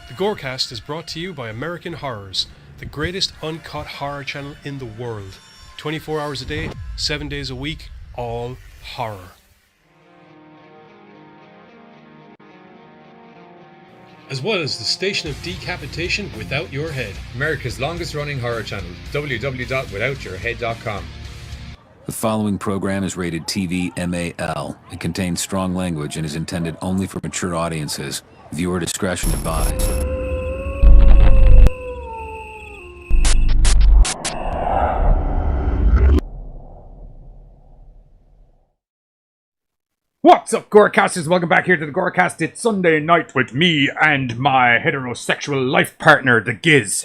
The GoreCast is brought to you by American Horrors, the greatest uncut horror channel in the world. 24 hours a day, 7 days a week, all horror. As well as the station of decapitation without your head. America's longest running horror channel, www.withoutyourhead.com. The following program is rated TV MAL. It contains strong language and is intended only for mature audiences. Viewer discretion advised. What's up, GoreCasters? Welcome back here to the GoreCast. It's Sunday night with me and my heterosexual life partner, the Giz.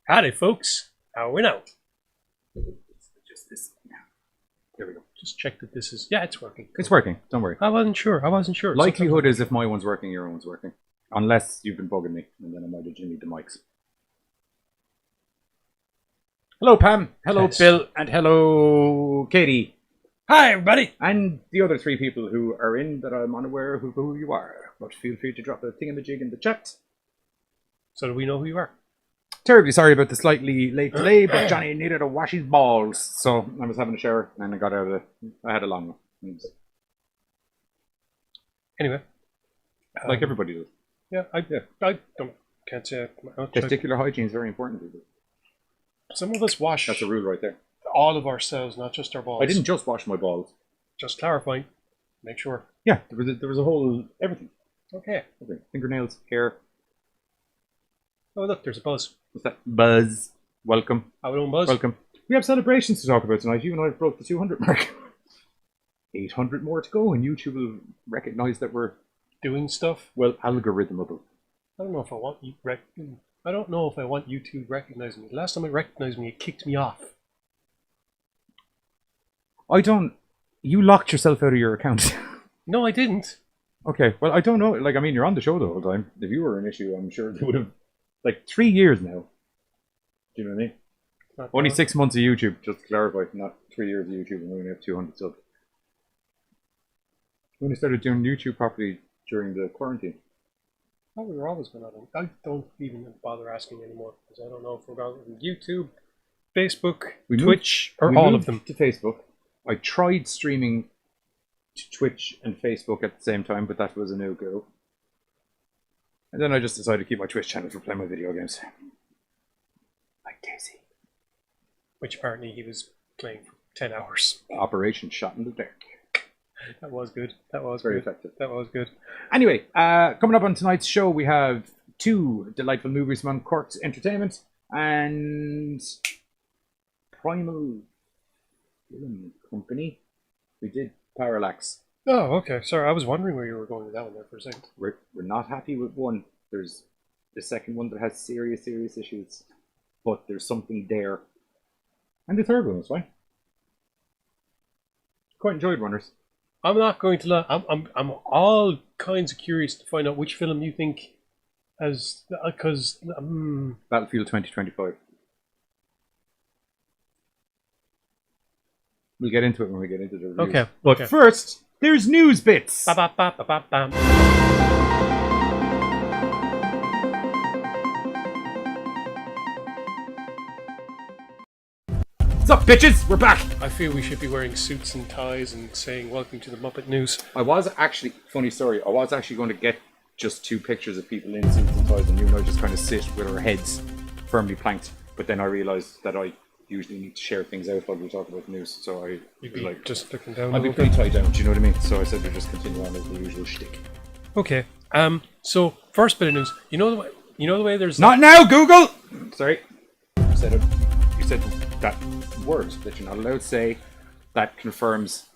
Howdy, folks. How are we now? Just this. There we go. Just check that this is... Yeah, it's working. It's working. Don't worry. I wasn't sure. Likelihood is if my one's working, your one's working. Unless you've been bugging me, and then I might have need the mics. Hello, Pam. Hello, Yes. Bill. And hello, Katie. Hi, everybody. And the other three people who are in that I'm unaware of who you are. But feel free to drop a thingamajig in the chat. So do we know who you are? Terribly sorry about the slightly late delay, but Johnny needed to wash his balls. So I was having a shower and I got out of it. I had a long one. Anyway. Like everybody does. Yeah, I can't say... Testicular hygiene is very important. Some of us wash That's a rule right there. all of ourselves, not just our balls. I didn't just wash my balls. Just clarifying. Make sure. Yeah, there was a whole... everything. Okay. Fingernails, hair. Oh, look, there's a buzz. What's that? Buzz. Welcome. Our own buzz. Welcome. We have celebrations to talk about tonight. You and I have broke the 200 mark. 800 more to go, and YouTube will recognize that we're... Doing stuff. Well, algorithmable. I don't know if I want you... I don't know if I want you to recognize me. Last time it recognized me, it kicked me off. I don't... You locked yourself out of your account. No, I didn't. Okay, well, I don't know. Like, I mean, you're on the show the whole time. If you were an issue, I'm sure they would have... Like, 3 years now. Do you know what I mean? Only 6 months of YouTube, just to clarify. Not 3 years of YouTube, and we only have 200 subs. We only started doing YouTube properly during the quarantine. Oh, we were always going on. I don't even bother asking anymore, because I don't know if we're going on YouTube, Facebook, Twitch, or all of them. To Facebook. I tried streaming to Twitch and Facebook at the same time, but that was a no-go. And then I just decided to keep my Twitch channel for playing my video games. Like Daisy. Which apparently he was playing for 10 hours. Operation Shot in the Dark. That was good. That was very good. effective. That was good. Anyway, coming up on tonight's show, we have 2 delightful movies from Uncork'd Entertainment and Primal Film Company. We did Parallax. Oh, okay. Sorry, I was wondering where you were going with that one there for a second. We're not happy with one. There's the second one that has serious issues, but there's something there. And the third one was fine. Quite enjoyed Runners. I'm not going to lie. I'm all kinds of curious to find out which film you think has, because Battlefield 2025. We'll get into it when we get into the reviews. Okay. But first, there's news bits. Ba-ba-ba-ba-ba-bam. What's up, bitches? We're back. I feel we should be wearing suits and ties and saying welcome to the Muppet News. I was actually, funny story, I was actually going to get just 2 pictures of people in suits and ties, and you and I just kind of sit with our heads firmly planked. But then I realised that I usually need to share things out while we talk about the news, so I You'd be like just looking down. I'd be pretty tied down, do you know what I mean? So I said we'd just continue on with the usual shtick. Okay. So first bit of news. You know the way there's Not now, Google. Sorry. You said that word that you're not allowed to say that confirms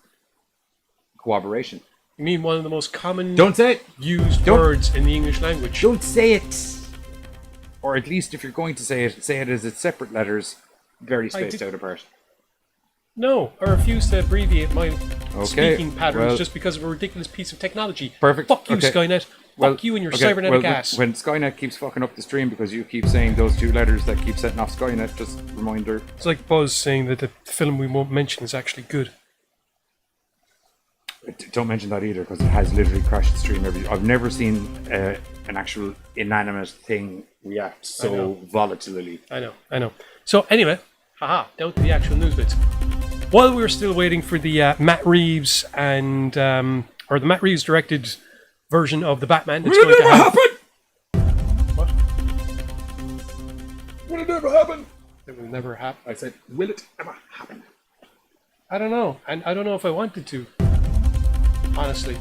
cooperation. You mean one of the most common Don't say it. used words in the English language. Don't say it. Or at least if you're going to say it as its separate letters, very spaced out apart. No, I refuse to abbreviate my Okay, speaking patterns well- just because of a ridiculous piece of technology. Perfect. Fuck you, Okay. Skynet. Fuck you and your cybernetic ass. When Skynet keeps fucking up the stream because you keep saying those 2 letters that keep setting off Skynet, just reminder. It's like Buzz saying that the film we won't mention is actually good. Don't mention that either, because it has literally crashed the stream I've never seen an actual inanimate thing react so volatilely. I know. So anyway, down to the actual news bits. While we were still waiting for the Matt Reeves and or the Matt Reeves directed version of the Batman, it's going to happen. What? Will it ever happen? It will never happen. I said, will it ever happen? I don't know, and I don't know if I wanted to, honestly,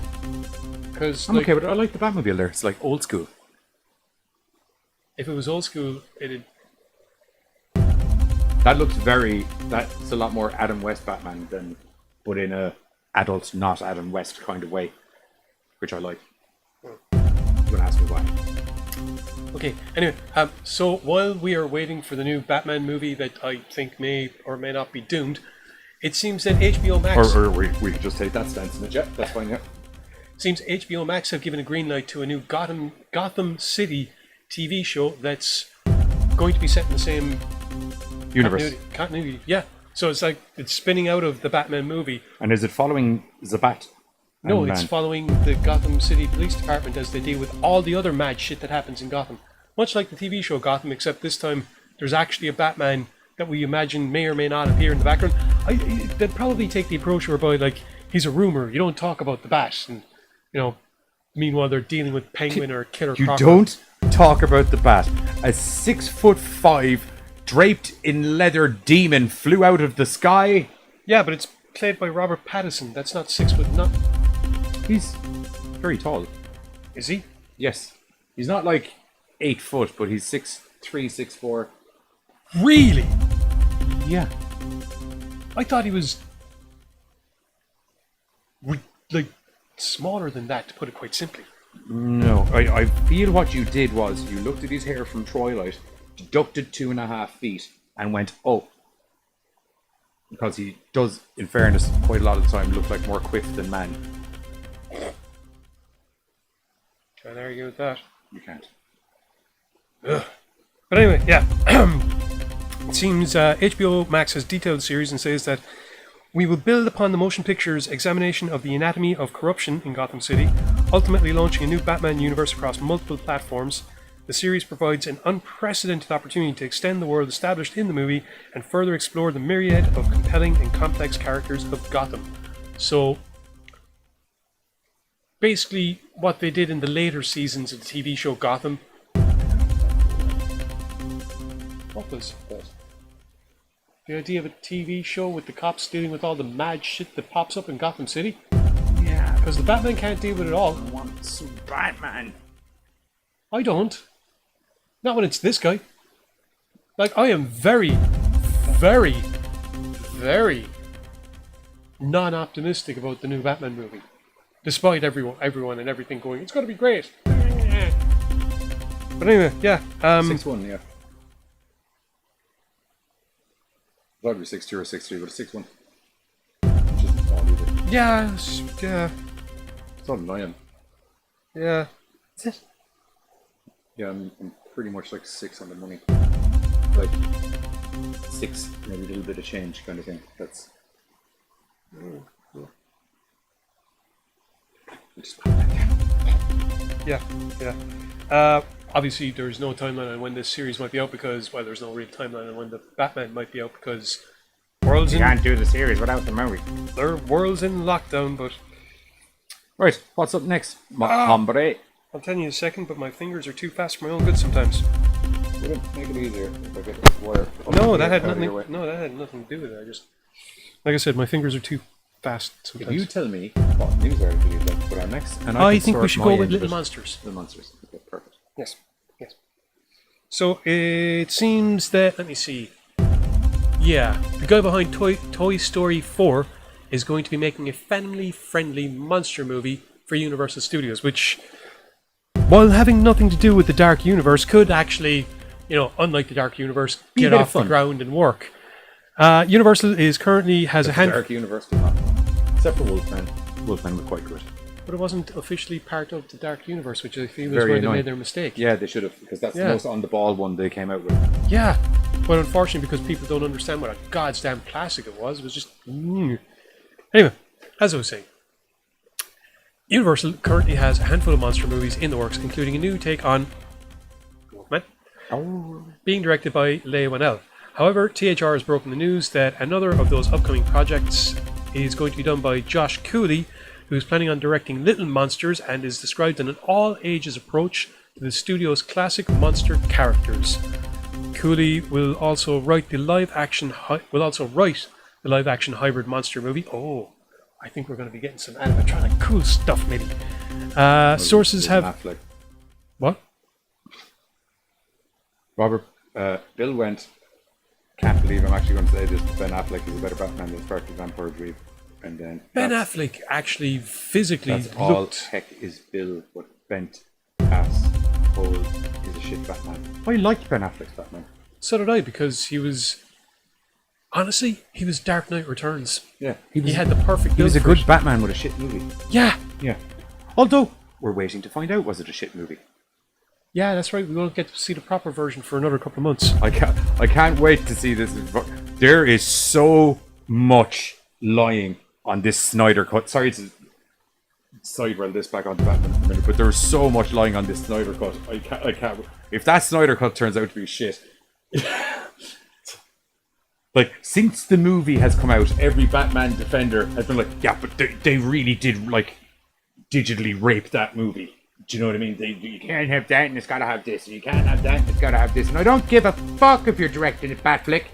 because I'm okay with it. I like the Batmobile there. It's like old school. if it was old school, it'd. That looks that's a lot more Adam West Batman than, but in a adult, not Adam West kind of way, which I like. You're gonna ask me why. Okay, anyway, so while we are waiting for the new Batman movie that I think may or may not be doomed, it seems that HBO Max... Or we could just take that stance in it, yeah, that's fine, yeah. Seems HBO Max have given a green light to a new Gotham City TV show that's going to be set in the same... Universe. Continuity, yeah. So it's like, it's spinning out of the Batman movie. And is it following the Bat? No, it's following the Gotham City Police Department as they deal with all the other mad shit that happens in Gotham. Much like the TV show Gotham, except this time there's actually a Batman that we imagine may or may not appear in the background. They'd probably take the approach whereby, like, he's a rumor. You don't talk about the Bat. And, you know, meanwhile they're dealing with Penguin or Killer Croc. You don't talk about the Bat. A 6'5" draped in leather demon flew out of the sky. Yeah, but it's played by Robert Pattinson. That's not 6 foot nothing. He's very tall. Is he? Yes. He's not like 8 foot, but he's 6'3", 6'4". Really? Yeah. I thought he was like smaller than that, to put it quite simply. No, I feel what you did was you looked at his hair from Twilight, deducted 2.5 feet, and went, oh. Because he does, in fairness, quite a lot of the time look like more quiff than man. Can't argue with that. You can't. Ugh. But anyway, yeah. It seems HBO Max has detailed the series and says that we will build upon the motion picture's examination of the anatomy of corruption in Gotham City, ultimately launching a new Batman universe across multiple platforms. The series provides an unprecedented opportunity to extend the world established in the movie and further explore the myriad of compelling and complex characters of Gotham. So, basically, what they did in the later seasons of the TV show Gotham. What was that? The idea of a TV show with the cops dealing with all the mad shit that pops up in Gotham City? Yeah. Because the Batman can't deal with it all. I want some Batman. I don't. Not when it's this guy. Like, I am very, very, very non-optimistic about the new Batman movie. Despite everyone and everything going, it's going to be great. But anyway, yeah. 6'1", yeah. Thought it'd be 6'2" or 6'3", but it's 6'1". Which isn't small either. Yeah. It's not annoying. Yeah. That's it. Yeah, I'm pretty much like 6 on the money. Like 6, maybe a little bit of change kind of thing. That's. Yeah. Obviously, there's no timeline on when this series might be out because, well, there's no real timeline on when the Batman might be out because You can't do the series without the movie. Their world's in lockdown, but Right, what's up next? Hombre. I'll tell you in a second, but my fingers are too fast for my own good sometimes. Would it make it easier if I get this wire? No, that had nothing to do with it. I just, like I said, my fingers are too fast sometimes. If you tell me what news article you'd like to put on next, and I can think we sort should my go with end of Little it. Monsters. Little Monsters. Okay, perfect. Yes. So it seems that, let me see. Yeah, the guy behind Toy Story 4 is going to be making a family-friendly monster movie for Universal Studios, which, while having nothing to do with the Dark Universe, could actually, unlike the Dark Universe, get off the ground and work. Universal is currently has a hand. Dark Universe, except for Wolfman. Wolfman was quite good. But it wasn't officially part of the Dark Universe, which I feel is Very where annoying. they made their mistake. Yeah, they should have, because that's the most on-the-ball one they came out with. Yeah, but unfortunately, because people don't understand what a goddamn classic it was just... Anyway, as I was saying, Universal currently has a handful of monster movies in the works, including a new take on Wolfman, being directed by Leigh Whannell. However, THR has broken the news that another of those upcoming projects is going to be done by Josh Cooley, who is planning on directing Little Monsters and is described in an all-ages approach to the studio's classic monster characters. Cooley will also write the live-action hybrid monster movie. Oh, I think we're going to be getting some animatronic cool stuff, maybe. Sources have... Affleck. What? Robert, Bill went, can't believe I'm actually going to say this, but Ben Affleck is a better Batman than Fergus Vampire Dream. And then Ben Affleck actually physically that's all looked... heck is Bill, but bent ass hole is a shit Batman. I liked Ben Affleck's Batman. So did I, because he was... Honestly, he was Dark Knight Returns. Yeah. He had the perfect He was a build for good it. Batman with a shit movie. Yeah. Yeah. Although, we're waiting to find out, was it a shit movie? Yeah, that's right. We won't get to see the proper version for another couple of months. I can't wait to see this. There is so much lying on this Snyder cut. Sorry to siderail this back onto Batman for a minute, but there's so much lying on this Snyder cut. I can't. If that Snyder cut turns out to be shit, like since the movie has come out, every Batman defender has been like, yeah, but they really did like digitally rape that movie. Do you know what I mean? You can't have that, and it's got to have this, and you can't have that, and it's got to have this. And I don't give a fuck if you're directing a Batflick.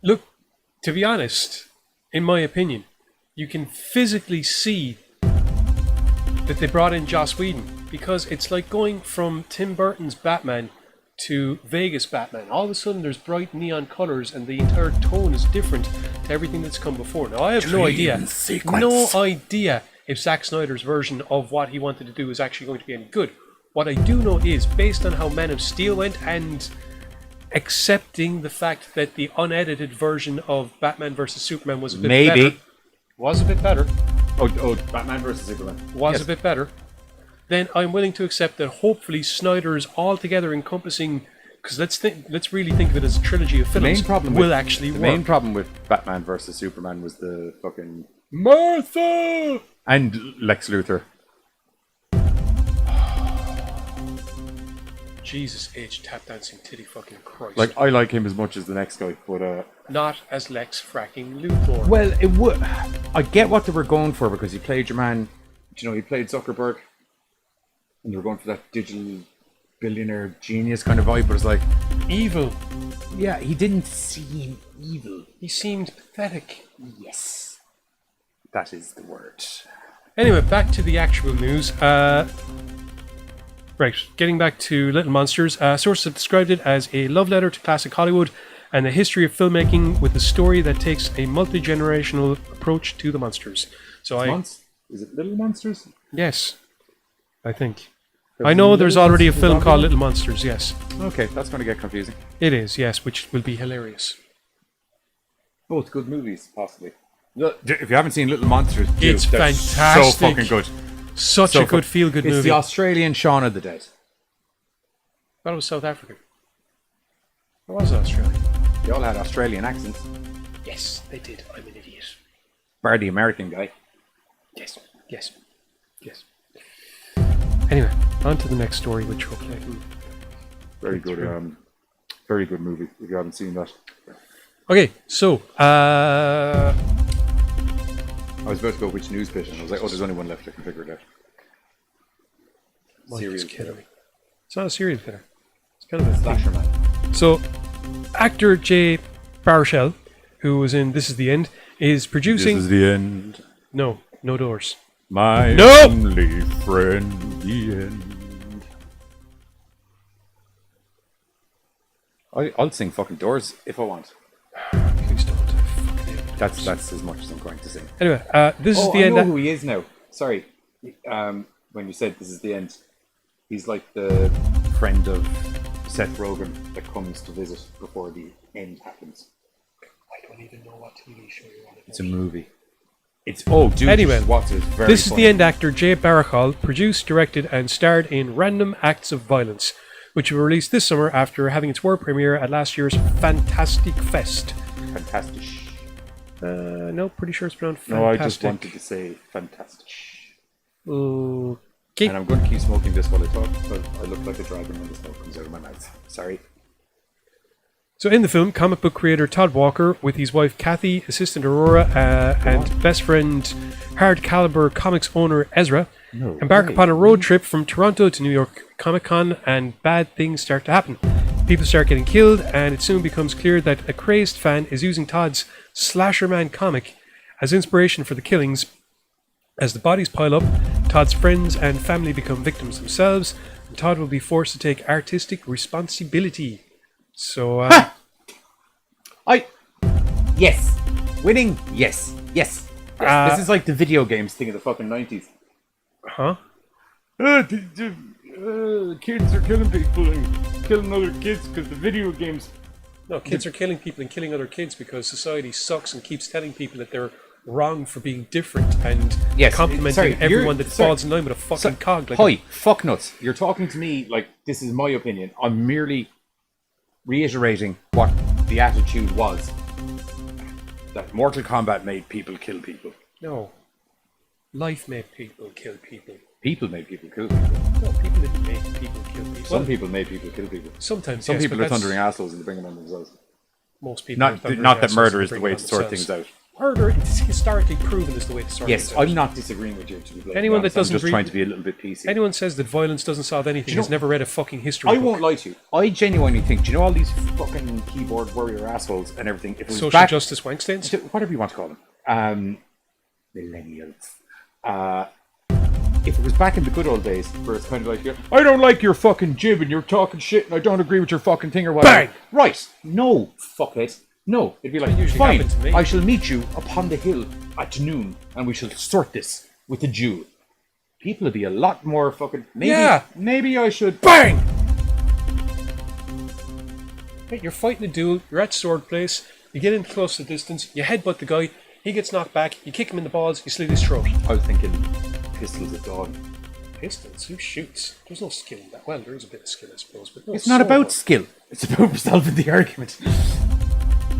Look, to be honest, in my opinion, you can physically see that they brought in Joss Whedon, because it's like going from Tim Burton's Batman to Vegas Batman. All of a sudden there's bright neon colors and the entire tone is different to everything that's come before. Now I have no idea if Zack Snyder's version of what he wanted to do is actually going to be any good. What I do know is, based on how Man of Steel went and accepting the fact that the unedited version of Batman vs Superman was a bit better. Was a bit better. Oh, Batman versus Superman. Was a bit better. Then I'm willing to accept that hopefully Snyder's altogether encompassing, because let's really think of it as a trilogy of films, will actually work. The main problem with Batman versus Superman was the fucking Martha and Lex Luthor. Jesus H. Tap dancing titty fucking Christ. Like, I like him as much as the next guy, but not as Lex fracking Luthor. well, it would. I get what they were going for because he played your man. You know, he played Zuckerberg, and they were going for that digital billionaire genius kind of vibe. But it's like Evil. yeah, he didn't seem evil. He seemed pathetic. Yes, that is the word. Anyway, back to the actual news. Right, getting back to Little Monsters. Sources have described it as a love letter to classic Hollywood and the history of filmmaking with a story that takes a multi-generational approach to the monsters. So Is it Little Monsters? Yes, I think. I know there's already a film called Little Monsters, yes. Okay, that's going to get confusing. It is, yes, which will be hilarious. Both good movies, possibly. If you haven't seen Little Monsters, It's fantastic. So fucking good. Such a good feel-good movie. It's the Australian Shaun of the Dead. I thought it was South African. Or was it Australian? They all had Australian accents. Yes, they did. I'm an idiot. Bar the American guy. Yes. Anyway, on to the next story, which hopefully I can... Very good movie, if you haven't seen that. Okay, so, I was about to go which news bit, and I was like, oh, there's only one left, I can figure it out. Serial killer. It's not a serial killer. It's kind of a Slasher Man. So, actor Jay Baruchel, who was in This Is the End, is producing... This is the end. No doors. My No! only friend, the end. I'll sing fucking Doors if I want. Please don't. That's as much as I'm going to sing. Anyway, This Is the I End... know who he is now. Sorry. When you said This Is the End, he's like the friend of Seth Rogen that comes to visit before the end happens. I don't even know what TV show you're on. It's a movie. Anyway, This Is the End actor Jay Baruchel produced, directed, and starred in Random Acts of Violence, which was released this summer after having its world premiere at last year's Fantastic Fest. Fantastic. No, pretty sure it's pronounced fantastic. No, I just wanted to say fantastic. Okay. And I'm going to keep smoking this while I talk, but I look like a dragon when the smoke comes out of my mouth. Sorry. So in the film, comic book creator Todd Walker, with his wife Kathy, assistant Aurora, and best friend Hard Caliber Comics owner Ezra, embark upon a road trip from Toronto to New York Comic Con, and bad things start to happen. People start getting killed, and it soon becomes clear that a crazed fan is using Todd's Slasher Man comic as inspiration for the killings. As the bodies pile up, Todd's friends and family become victims themselves, and Todd will be forced to take artistic responsibility. So, Yes. Winning? Yes. Yes. This is like the video games thing of the fucking 90s. huh? Kids are killing people and killing other kids because the video games... No, kids are killing people and killing other kids because society sucks and keeps telling people that they're wrong for being different and complimenting everyone that falls in line with a fucking cog. Like fuck nuts. You're talking to me like this is my opinion. I'm merely reiterating what the attitude was. That Mortal Kombat made people kill people. No. Life made people kill people. People made people kill people. No, people didn't make people kill people. Some people made people kill people. Sometimes, Some yes, people but are that's- thundering assholes and they bring them on themselves. Most people are Not thundering that assholes murder and is the bring way it to on sort themselves. things out. Murder is historically proven is the way to sort Yes, things out. I'm not disagreeing with you. To be blunt. Anyone that I'm doesn't just read- trying to be a little bit PC. Anyone says that violence doesn't solve anything has never read a fucking history I book. won't lie to you. I genuinely think, do you know all these fucking keyboard warrior assholes and everything? If it was Social back, justice wankstains? whatever you want to call them, millennials. If it was back in the good old days, where it's kind of like, I don't like your fucking jib and you're talking shit and I don't agree with your fucking thing or whatever. Bang! Right. No, fuckhead. No. It'd be like, usually fine, happened to me. I shall meet you upon the hill at noon and we shall sort this with the Jew. People would be a lot more fucking... Maybe I should... Bang! Hey, you're fighting a duel, you're at sword place, you get in close to distance, you headbutt the guy, he gets knocked back, you kick him in the balls, you slit his throat. I was thinking pistols at dawn. Pistols? Who shoots? There's no skill in that. Well, there is a bit of skill, I suppose, but no It's not sword about work. skill. It's about resolving the argument.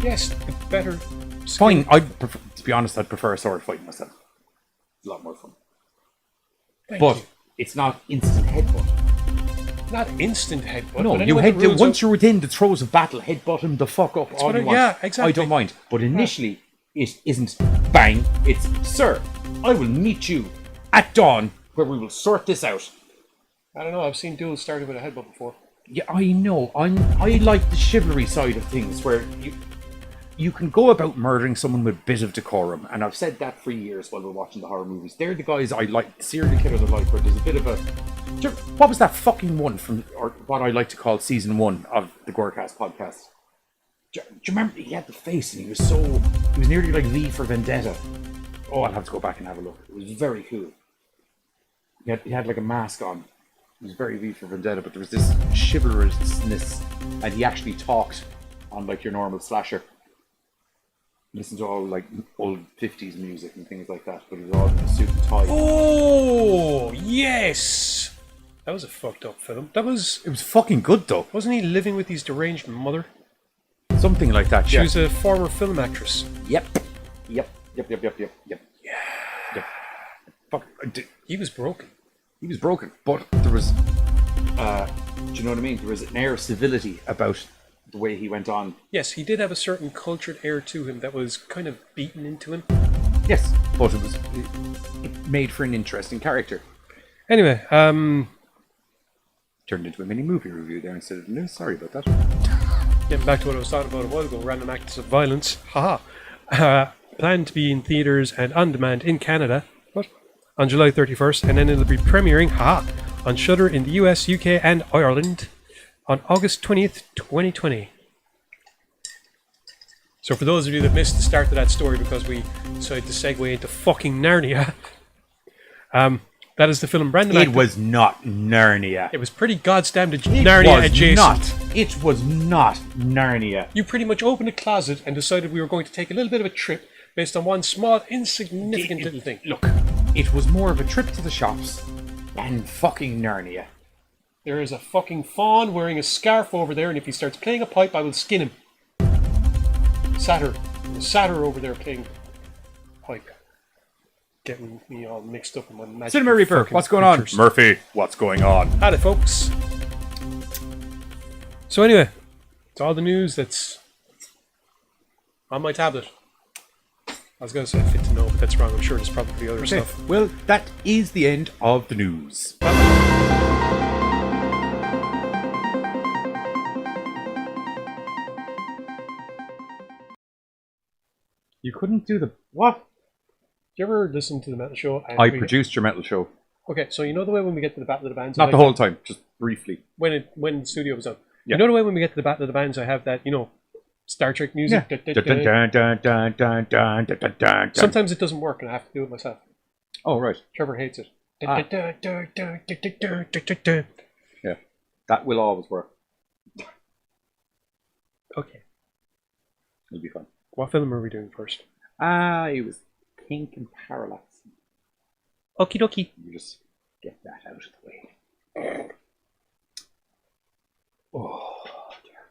Yes, the better skill. Fine. To be honest, I'd prefer a sword fight myself. It's a lot more fun. Thank But you. it's not instant headbutt. Not instant headbutt. No, but you anyone that rules once out- you're within the throes of battle, headbutt him the fuck up all what you I- want. yeah, exactly. I don't mind. But initially, it isn't bang. It's, sir, I will meet you at dawn where we will sort this out. I don't know, I've seen duels started with a headbutt before. Yeah, I know. I like the chivalry side of things where you can go about murdering someone with a bit of decorum, and I've said that for years while we're watching the horror movies. They're the guys I like, serial killers I like, where there's a bit of a... What was that fucking one from, or what I like to call season 1 of the GoreCast podcast? Do you remember? He had the face, and he was nearly like V for Vendetta. Oh, I'll have to go back and have a look. It was very cool. He had like a mask on. It was very V for Vendetta, but there was this chivalrousness, and he actually talked on like your normal slasher. Listen to all like old 50s music and things like that, but it was all in a suit and tie. Oh, yes! That was a fucked up film. It was fucking good though. Wasn't he living with his deranged mother? Something like that, She yeah. was a former film actress. Yep. Fuck. He was broken. He was broken, but there was, do you know what I mean? There was an air of civility about the way he went on. Yes, he did have a certain cultured air to him that was kind of beaten into him. Yes, but it made for an interesting character. Anyway, Turned into a mini movie review there instead of news. Sorry about that. getting back to what I was talking about a while ago, random acts of violence. Haha. Planned to be in theaters and on demand in Canada. What? On July 31st, and then it'll be premiering, on Shudder in the US, UK, and Ireland on August 20th, 2020. So for those of you that missed the start of that story because we decided to segue into fucking Narnia, that is the film Brandon. It was not Narnia. It was pretty goddamn Narnia adjacent. It was not Narnia. You pretty much opened a closet and decided we were going to take a little bit of a trip based on one small, insignificant little thing. Look, it was more of a trip to the shops than fucking Narnia. There is a fucking fawn wearing a scarf over there, and if he starts playing a pipe, I will skin him. Satyr over there playing pipe. getting me all mixed up in my magic. Cinema Reaper, fucking what's going on? creatures. Murphy, what's going on? Howdy, folks. So anyway, it's all the news that's on my tablet. I was going to say fit to know, but that's wrong. I'm sure there's probably other Okay, stuff. well, that is the end of the news. You couldn't do the... What? Do you ever listen to the metal show? And I produced your metal show. Okay, so you know the way when we get to the Battle of the Bands? Not the whole time, just briefly. When the studio was on. Yeah. You know the way when we get to the Battle of the Bands, I have that, Star Trek music? Sometimes it doesn't work and I have to do it myself. Oh, right. Trevor hates it. Yeah, that will always work. Okay. It'll be fun. What film are we doing first? It was Pink and Parallax. Okie dokie. You just get that out of the way. Oh, dear.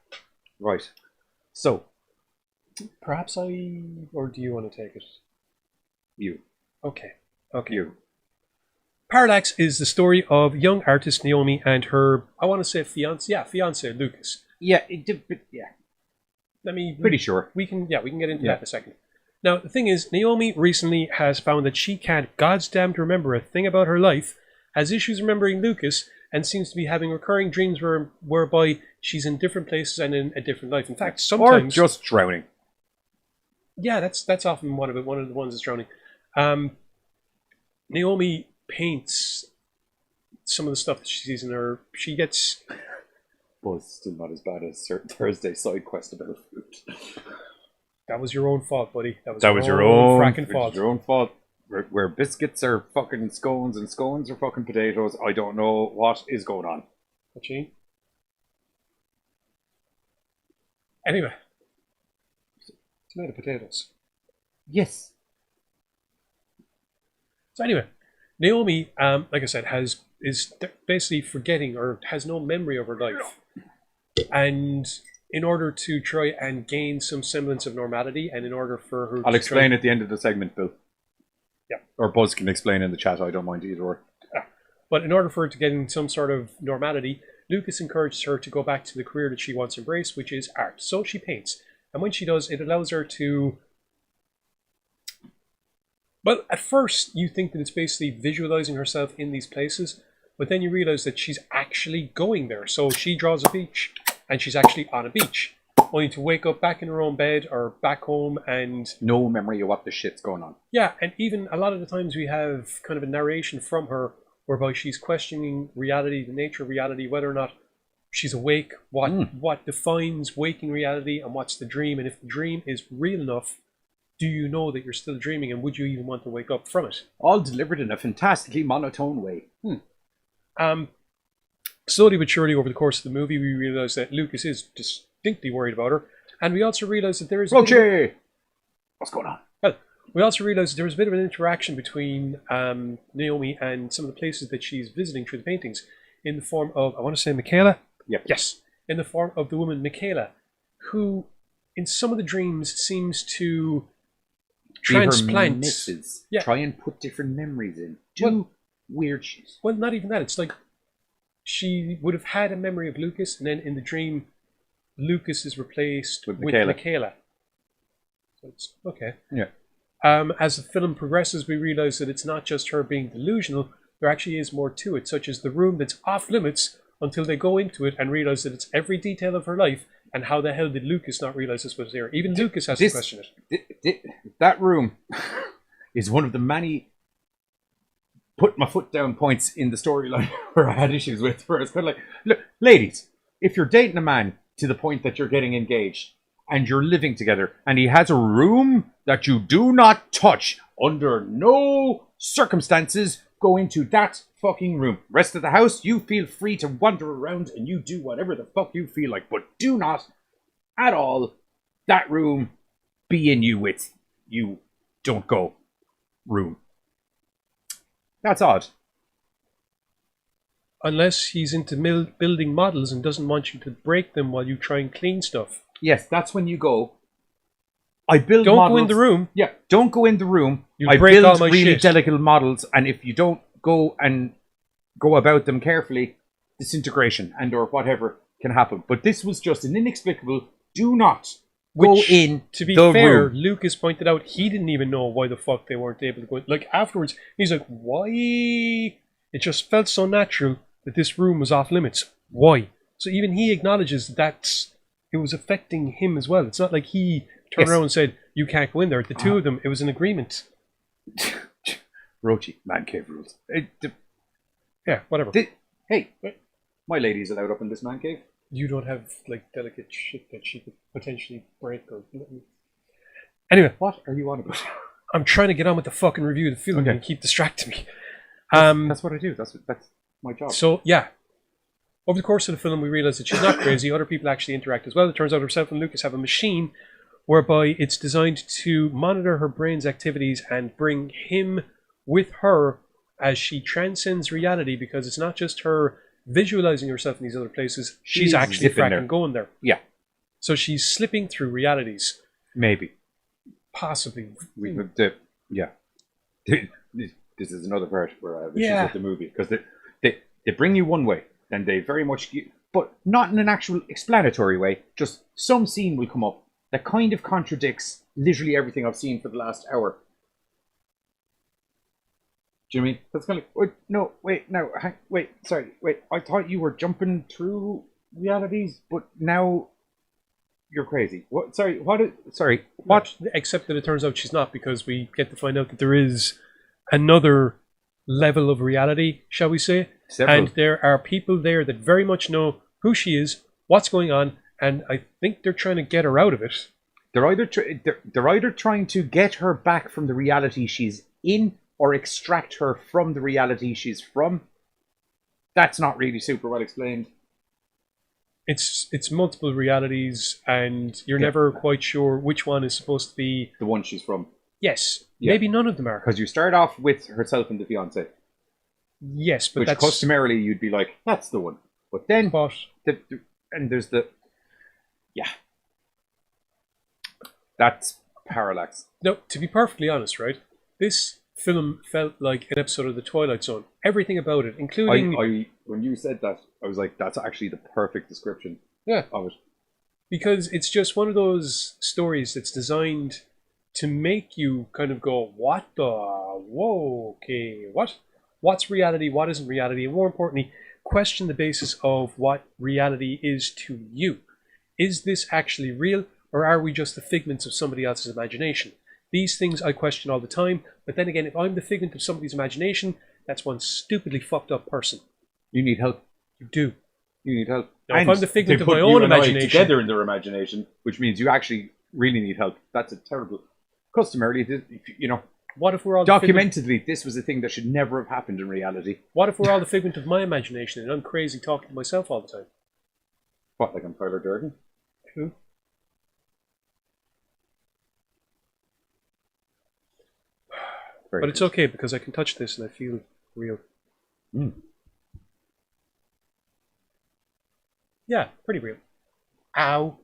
Right. So, Perhaps or do you want to take it? you. Okay. You. Parallax is the story of young artist Naomi and her, I want to say fiance Lucas. Yeah, it did, but yeah. Pretty sure. We can get into that in a second. Now, the thing is, Naomi recently has found that she can't goddamn remember a thing about her life, has issues remembering Lucas, and seems to be having recurring dreams whereby she's in different places and in a different life. In fact, sometimes... Or just drowning. Yeah, that's often one of the ones that's drowning. Naomi paints some of the stuff that she sees in her... She gets... Well, it's still not as bad as Thursday side quest about food. That was your own fault, buddy. That was your own fracking fault. Your own fault. Where biscuits are fucking scones and scones are fucking potatoes, I don't know what is going on. Machine. Anyway, it's made of potatoes. Yes. So anyway, Naomi, like I said, is basically forgetting or has no memory of her life, and in order to try and gain some semblance of normality, and in order for her, I'll explain at the end of the segment, Bill. Yeah. Or Buzz can explain in the chat. I don't mind either or. But in order for her to get in some sort of normality, Lucas encourages her to go back to the career that she wants to embrace, which is art. So she paints, and when she does, it allows her to. Well, at first you think that it's basically visualizing herself in these places, but then you realize that she's actually going there. So she draws a beach, and she's actually on a beach, only to wake up back in her own bed or back home and... No memory of what the shit's going on. Yeah, and even a lot of the times we have kind of a narration from her whereby she's questioning reality, the nature of reality, whether or not she's awake, what defines waking reality, and what's the dream, and if the dream is real enough, do you know that you're still dreaming, and would you even want to wake up from it? All delivered in a fantastically monotone way. Slowly but surely over the course of the movie, we realise that Lucas is distinctly worried about her, and we also realise that there is... Roche! What's going on? Well, we also realise that there was a bit of an interaction between Naomi and some of the places that she's visiting through the paintings, in the form of, I want to say Michaela? Yep. Yes, in the form of the woman Michaela, who in some of the dreams seems to transplant... Misses. Yeah. Try and put different memories in. Do weird shit. Well, not even that. It's like she would have had a memory of Lucas, and then in the dream, Lucas is replaced with Michaela. So it's okay. Yeah. As the film progresses, we realize that it's not just her being delusional. There actually is more to it, such as the room that's off limits until they go into it and realize that it's every detail of her life. And how the hell did Lucas not realize this was there? Even Lucas has to question it. That room is one of the many put my foot down points in the storyline where I had issues with, where it's kind of like, look, ladies, if you're dating a man to the point that you're getting engaged and you're living together and he has a room that you do not touch, under no circumstances go into that fucking room. Rest of the house, you feel free to wander around and you do whatever the fuck you feel like, but do not at all that room be in you with you don't go room. That's odd. Unless he's into building models and doesn't want you to break them while you try and clean stuff. Yes, that's when you go, I build Don't models. go in the room. Yeah, don't go in the room. You I break build all my really shit. delicate models, and if you don't go about them carefully, disintegration and or whatever can happen. But this was just an inexplicable. Do not go Which, in. to be the fair, room. Lucas pointed out he didn't even know why the fuck they weren't able to go. Like afterwards, he's like, "Why?" It just felt so natural that this room was off limits. Why? So even he acknowledges that it was affecting him as well. It's not like he turned Yes. around and said, "You can't go in there." The two of them, it was an agreement. Rochi, man cave rules. Yeah, whatever. Hey, my lady's allowed up in this man cave. You don't have like delicate shit that she could potentially break or. Anyway, What are you on about? I'm trying to get on with the fucking review of the film Okay. and keep distracting me. That's what I do. That's my job. So yeah, over the course of the film, we realize that she's not crazy. Other people actually interact as well. It turns out herself and Lucas have a machine whereby it's designed to monitor her brain's activities and bring him with her as she transcends reality, because it's not just her visualizing herself in these other places. She's actually zipping fracking there. going there. Yeah, So she's slipping through realities, maybe. possibly. Yeah. This is another part where I have issues Yeah. with the movie, because they bring you one way, and they very much, but not in an actual explanatory way. Just some scene will come up that kind of contradicts literally everything I've seen for the last hour. Do you know what I mean? That's kind of like, wait, no, wait, no, wait, sorry, wait. I thought you were jumping through realities, but now you're crazy. What? Sorry, what? Sorry, what? Except that it turns out she's not, because we get to find out that there is another level of reality, shall we say. Several. And there are people there that very much know who she is, what's going on, and I think they're trying to get her out of it. They're either trying to get her back from the reality she's in, or extract her from the reality she's from. That's not really super well explained. It's multiple realities, and you're never quite sure which one is supposed to be. The one she's from. Yes, Yeah. maybe none of them are. Because you start off with herself and the fiance, Yes, but which that's customarily you'd be like, that's the one. But then, but and there's the, yeah. That's Parallax. no. To be perfectly honest, right, this film felt like an episode of The Twilight Zone. Everything about it, including When you said that, I was like, that's actually the perfect description yeah, of it. because it's just one of those stories that's designed to make you kind of go, what the, whoa, okay, what's reality, what isn't reality, and more importantly, question the basis of what reality is to you. Is this actually real, or are we just the figments of somebody else's imagination? These things I question all the time, but then again, if I'm the figment of somebody's imagination, that's one stupidly fucked up person. You need help. You do. You need help. Now, if And I'm the figment they of put my you own and I imagination, together in their imagination, which means you actually really need help. That's a terrible. Customarily, what if we're all the figment, documentedly, this was a thing that should never have happened in reality. what if we're all the figment of my imagination and I'm crazy talking to myself all the time? What, like I'm Tyler Durden? Who? Very But it's good. okay because I can touch this and I feel real. Mm. Yeah, pretty real. Ow.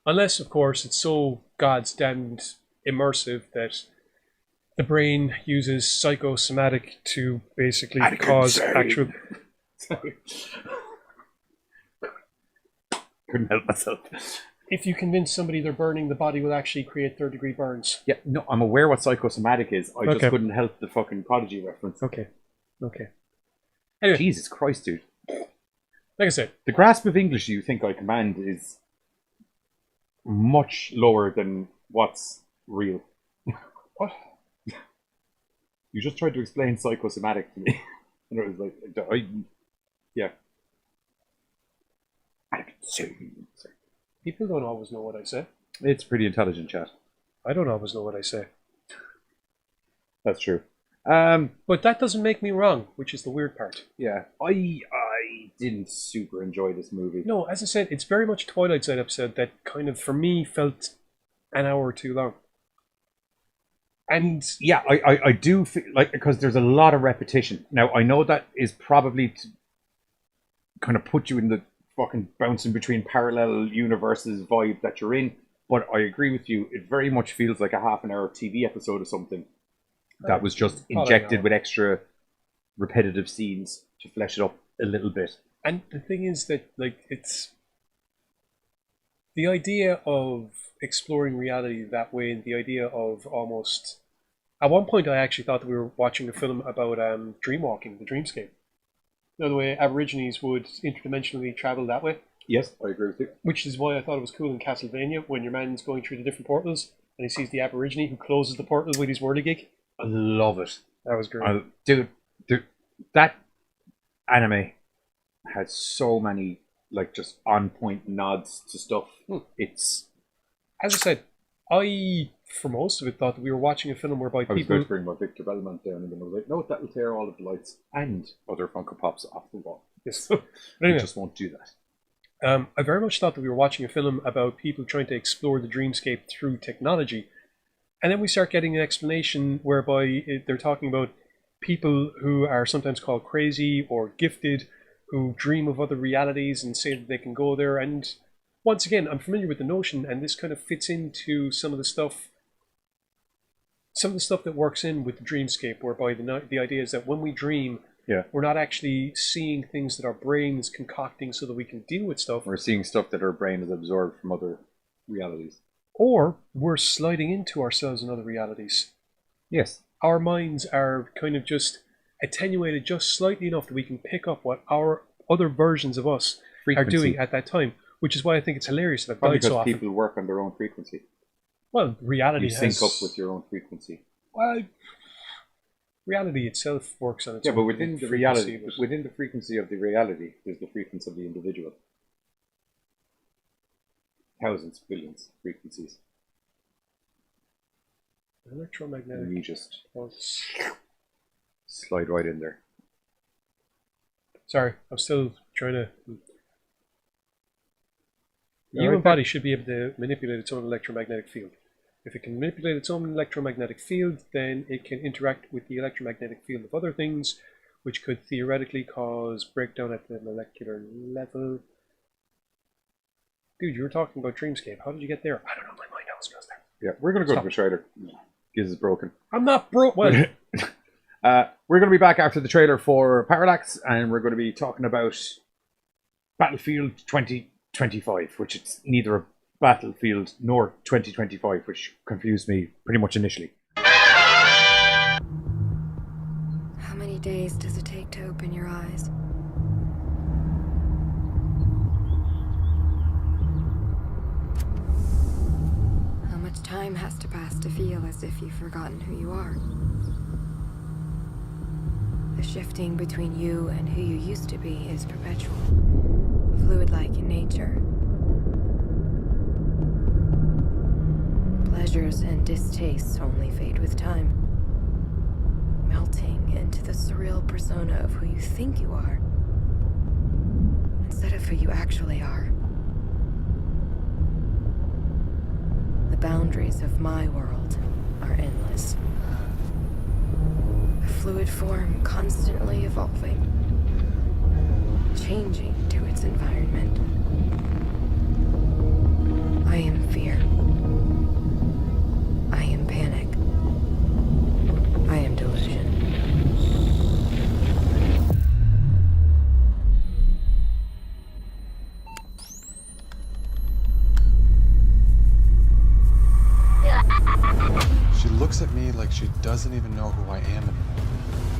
Unless, of course, it's so god's damned immersive that the brain uses psychosomatic to basically cause actual. Sorry. Couldn't help myself. If you convince somebody they're burning, the body will actually create third-degree burns. Yeah, no, I'm aware what psychosomatic is. I just Okay. couldn't help the fucking Prodigy reference. Okay. Anyway, Jesus Christ, dude. like I said, The grasp of English you think I command is much lower than what's real. what? You just tried to explain psychosomatic to me. And it was like, yeah. Sorry. People don't always know what I say. It's pretty intelligent chat. I don't always know what I say. That's true. But that doesn't make me wrong, which is the weird part. Yeah, I didn't super enjoy this movie. No, as I said, it's very much a Twilight Zone episode that kind of, for me, felt an hour too long. And Yeah, I do feel like, because there's a lot of repetition. Now, I know that is probably to kind of put you in the fucking bouncing between parallel universes vibe that you're in, But I agree with you. It very much feels like a half an hour TV episode or something that was just injected with extra repetitive scenes to flesh it up a little bit. And the thing is that, like, it's the idea of exploring reality that way, and the idea of almost. At one point, I actually thought that we were watching a film about dreamwalking, the dreamscape. You know, the way Aborigines would interdimensionally travel that way. Yes, I agree with you. Which is why I thought it was cool in Castlevania when your man's going through the different portals and he sees the Aborigine who closes the portal with his whirligig. I love it. That was great. Dude, that anime has so many, like, just on-point nods to stuff. It's... As I said, I, for most of it, thought that we were watching a film whereby I was people... going to bring my Victor Belmont down and then I was like, no, that will tear all of the lights and other Funko Pops off the wall. Yes. But anyway, I just won't do that. I very much thought that we were watching a film about people trying to explore the dreamscape through technology. And then we start getting an explanation whereby they're talking about people who are sometimes called crazy or gifted, who dream of other realities and say that they can go there. And once again, I'm familiar with the notion, and this kind of fits into some of the stuff that works in with the dreamscape, whereby the idea is that when we dream, we're not actually seeing things that our brain is concocting so that we can deal with stuff. We're seeing stuff that our brain has absorbed from other realities. Or we're sliding into ourselves in other realities. Yes. Our minds are kind of just attenuated just slightly enough that we can pick up what our other versions of us are doing at that time, which is why I think it's hilarious that I've died so often. Because people work on their own frequency. Well, reality you sync up with your own frequency. Well, reality itself works on its own. Yeah, but within the reality, within the frequency of the reality, there's the frequency of the individual. Thousands, billions frequencies. Electromagnetic. And you just slide right in there. Sorry, I'm still trying to... The human body should be able to manipulate its own electromagnetic field. If it can manipulate its own electromagnetic field, then it can interact with the electromagnetic field of other things, which could theoretically cause breakdown at the molecular level. Dude, you were talking about Dreamscape. How did you get there? I don't know. My mind always goes there. Yeah, we're going to go to the trailer. Giz is broken. I'm not broke. Well, we're going to be back after the trailer for Parallax, and we're going to be talking about Battlefield 2025, which it's neither a Battlefield nor 2025, which confused me pretty much initially. How many days does it take to open your eyes? How much time has to pass to feel as if you've forgotten who you are? The shifting between you and who you used to be is perpetual, fluid-like in nature. Pleasures and distastes only fade with time, melting into the surreal persona of who you think you are, instead of who you actually are. The boundaries of my world are endless. A fluid form constantly evolving, changing to its environment. I am fear. I am panic. I am delusion. She looks at me like she doesn't even know who I am anymore.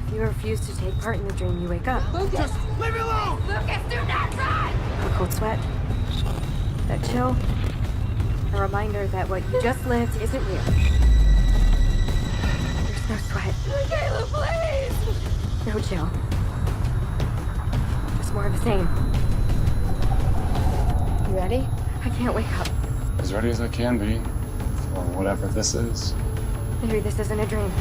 If you refuse to take part in the dream, you wake up. Lucas, leave me alone! Lucas, do not run! A cold sweat. That chill. A reminder that what you just lived isn't real. There's no sweat. Michaela, please! No chill. Just more of the same. You ready? I can't wake up. As ready as I can be, for whatever this is. Maybe this isn't a dream.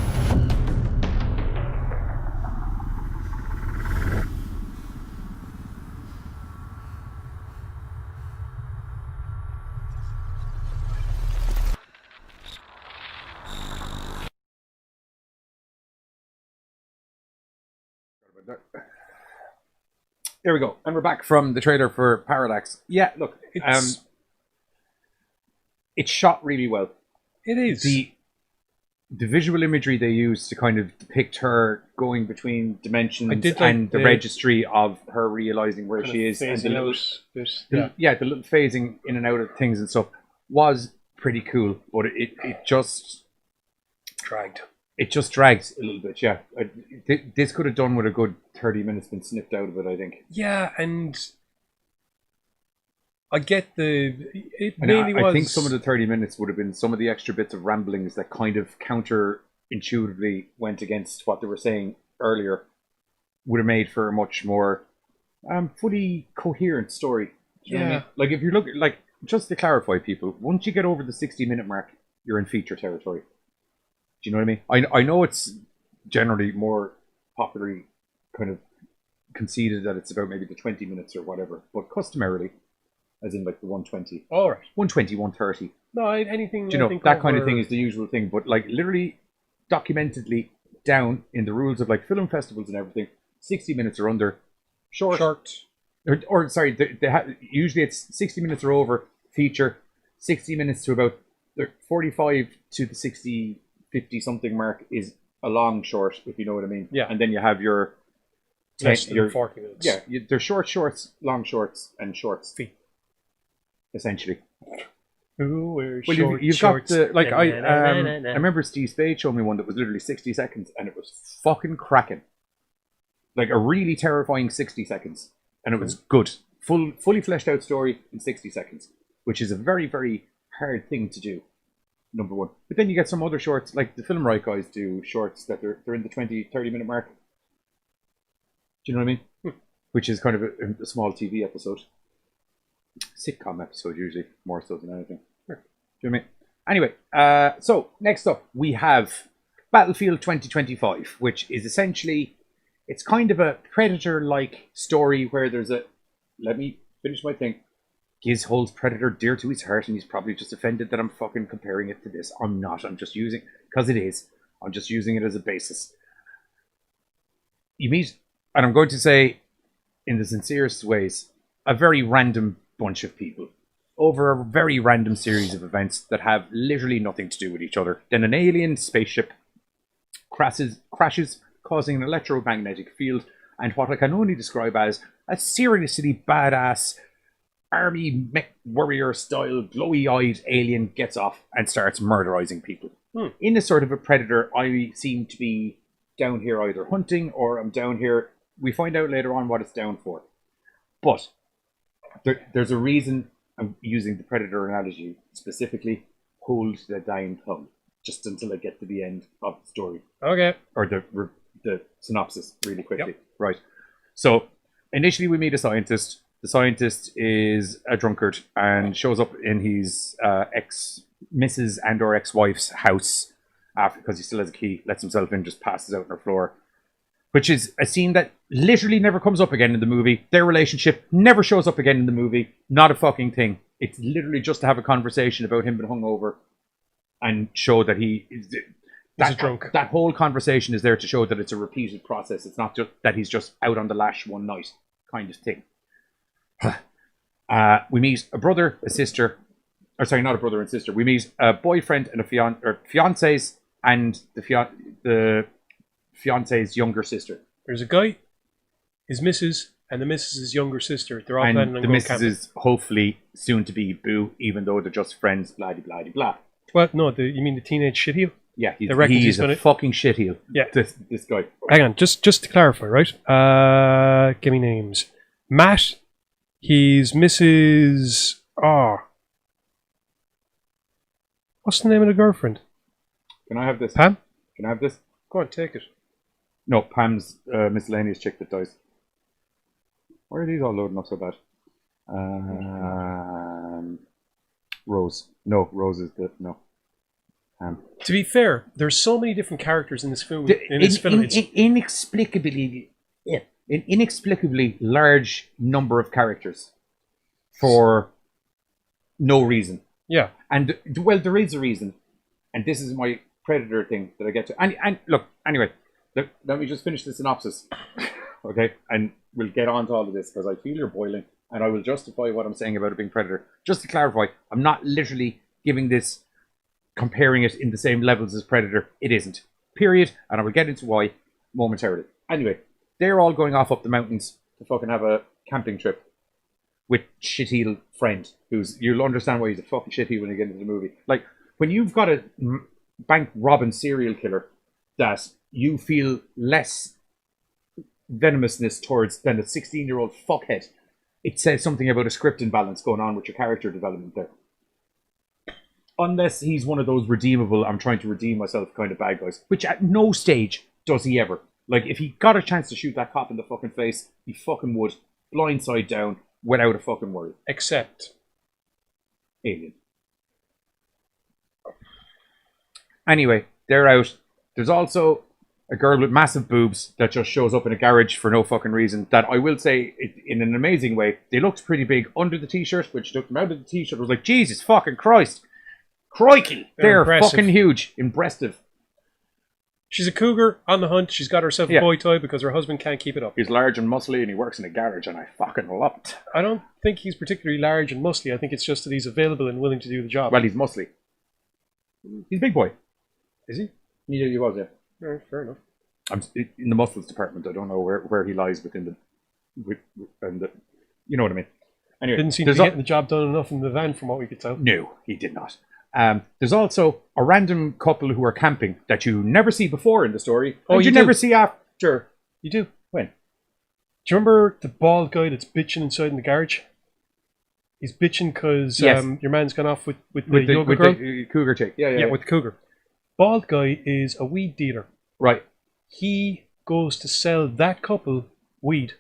There we go. And we're back from the trailer for Parallax. Yeah, look, it's shot really well. It is. The visual imagery they use to kind of depict her going between dimensions like and the the registry of her realizing where she is, and the little, the little phasing in and out of things and stuff was pretty cool. But it just dragged. It just drags a little bit. Yeah, this could have done with a good 30 minutes been snipped out of it, I think. Yeah, and I get it And mainly was. I think some of the 30 minutes would have been some of the extra bits of ramblings that kind of counterintuitively went against what they were saying earlier, would have made for a much more fully coherent story. Do you know what I mean? Like, if you look, like, just to clarify, people, once you get over the 60-minute mark, you're in feature territory. Do you know what I mean? I know it's generally more popularly kind of conceded that it's about maybe the 20 minutes or whatever, but customarily, as in like the 120. All right. 120, 130. No, anything. Do you know, that kind of thing is the usual thing, but like literally documentedly down in the rules of like film festivals and everything, 60 minutes or under, short. Or sorry, usually it's 60 minutes or over, feature, 60 minutes to about 45 to the 60, 50 something mark is a long short, if you know what I mean. Yeah. And then you have your... Less than 40 minutes. Yeah, they're shorts, long shorts, and shorts. Essentially. Well, you've got the... Like, I remember Steve Spade showed me one that was literally 60 seconds, and it was fucking cracking. Like, a really terrifying 60 seconds. And it was good. Fully fleshed out story in 60 seconds. Which is a very, very hard thing to do. Number one. But then you get some other shorts, like the Film Right guys do shorts that they're in the 20, 30 minute mark. Do you know what I mean? Which is kind of a small TV episode. Sitcom episode, usually, more so than anything. Do you know what I mean? Anyway, so next up, we have Battlefield 2025, which is essentially, it's kind of a Predator-like story where there's a, let me finish my thing. Giz holds Predator dear to his heart, and he's probably just offended that I'm fucking comparing it to this. I'm not. I'm just using, because it is. I'm just using it as a basis. You meet, and I'm going to say, in the sincerest ways, a very random bunch of people over a very random series of events that have literally nothing to do with each other. Then an alien spaceship crashes, causing an electromagnetic field, and what I can only describe as a seriously badass army mech warrior style glowy-eyed alien gets off and starts murderizing people. In a sort of a Predator, I seem to be down here either hunting or I'm down here. We find out later on what it's down for. But there's a reason I'm using the Predator analogy specifically. Hold the dying tongue just until I get to the end of the story. Okay. Or the synopsis really quickly. Yep. Right. So initially we meet a scientist. The scientist is a drunkard and shows up in his Mrs. and or ex-wife's house after, because he still has a key, lets himself in, just passes out on her floor. Which is a scene that literally never comes up again in the movie. Their relationship never shows up again in the movie. Not a fucking thing. It's literally just to have a conversation about him being hungover and show that he is drunk. That whole conversation is there to show that it's a repeated process. It's not just that he's just out on the lash one night kind of thing. We meet a brother, a sister, or sorry, not a brother and sister. We meet a boyfriend and a fiancés and the fiance's younger sister. There's a guy, his missus, and the missus's younger sister. They're all planning on the going missus camping. is hopefully soon to be boo, even though they're just friends. Blah blah blah blah. Well, no, you mean the teenage shitheel? Yeah, he's a fucking shitheel. Yeah, this guy. Hang on, just to clarify, right? Give me names. Matt. He's Mrs. What's the name of the girlfriend? Can I have this? Pam? Can I have this? Go on, take it. No, Pam's miscellaneous chick that dies. Why are these all loading up so bad? Rose. No, Rose is the... No. Pam. To be fair, there's so many different characters in this film. An inexplicably large number of characters for no reason. Yeah. And, well, there is a reason. And this is my Predator thing that I get to. And look, anyway, let me just finish the synopsis. Okay? And we'll get on to all of this because I feel you're boiling. And I will justify what I'm saying about it being Predator. Just to clarify, I'm not literally giving this, comparing it in the same levels as Predator. It isn't. Period. And I will get into why momentarily. Anyway, they're all going off up the mountains to fucking have a camping trip with shitheel friend you'll understand why he's a fucking shitheel when you get into the movie. Like, when you've got a bank robbing serial killer that you feel less venomousness towards than a 16-year-old fuckhead, it says something about a script imbalance going on with your character development there. Unless he's one of those redeemable, I'm trying to redeem myself kind of bad guys, which at no stage does he ever. Like, if he got a chance to shoot that cop in the fucking face, he fucking would, blindside down, without a fucking worry. Except Alien. Anyway, they're out. There's also a girl with massive boobs that just shows up in a garage for no fucking reason. That I will say, in an amazing way, they looked pretty big under the t-shirt, which took them out of the t-shirt. I was like, Jesus fucking Christ. Crikey. They're fucking huge. Impressive. She's a cougar on the hunt. She's got herself a boy toy because her husband can't keep it up. He's large and muscly and he works in a garage and I fucking love it. I don't think he's particularly large and muscly. I think it's just that he's available and willing to do the job. Well, he's muscly. He's a big boy. Is he? Yeah, he was, yeah. Right, fair enough. I'm in the muscles department. I don't know where he lies within the you know what I mean. Anyway, didn't seem to be getting the job done enough in the van from what we could tell. No, he did not. There's also a random couple who are camping that you never see before in the story. Oh, you never see after. You do. When? Do you remember the bald guy that's bitching inside in the garage? He's bitching because your man's gone off with the yoga girl. The cougar chick. Yeah, with the cougar. Bald guy is a weed dealer. Right. He goes to sell that couple weed.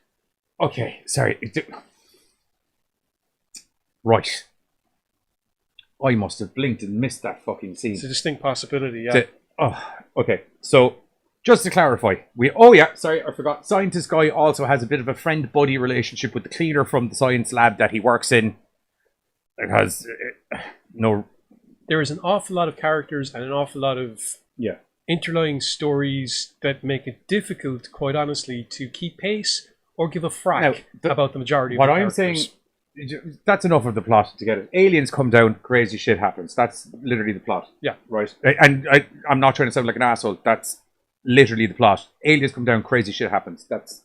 Okay, sorry. Right. I must have blinked and missed that fucking scene. It's a distinct possibility, yeah. Okay. So, just to clarify, sorry, I forgot. Scientist guy also has a bit of a friend-buddy relationship with the cleaner from the science lab that he works in. Because, there is an awful lot of characters and an awful lot of interlying stories that make it difficult, quite honestly, to keep pace or give a frack about the majority of the characters. What I'm saying... That's enough of the plot to get it. Aliens come down, crazy shit happens. That's literally the plot. Yeah. Right? And I'm not trying to sound like an asshole. That's literally the plot. Aliens come down, crazy shit happens. That's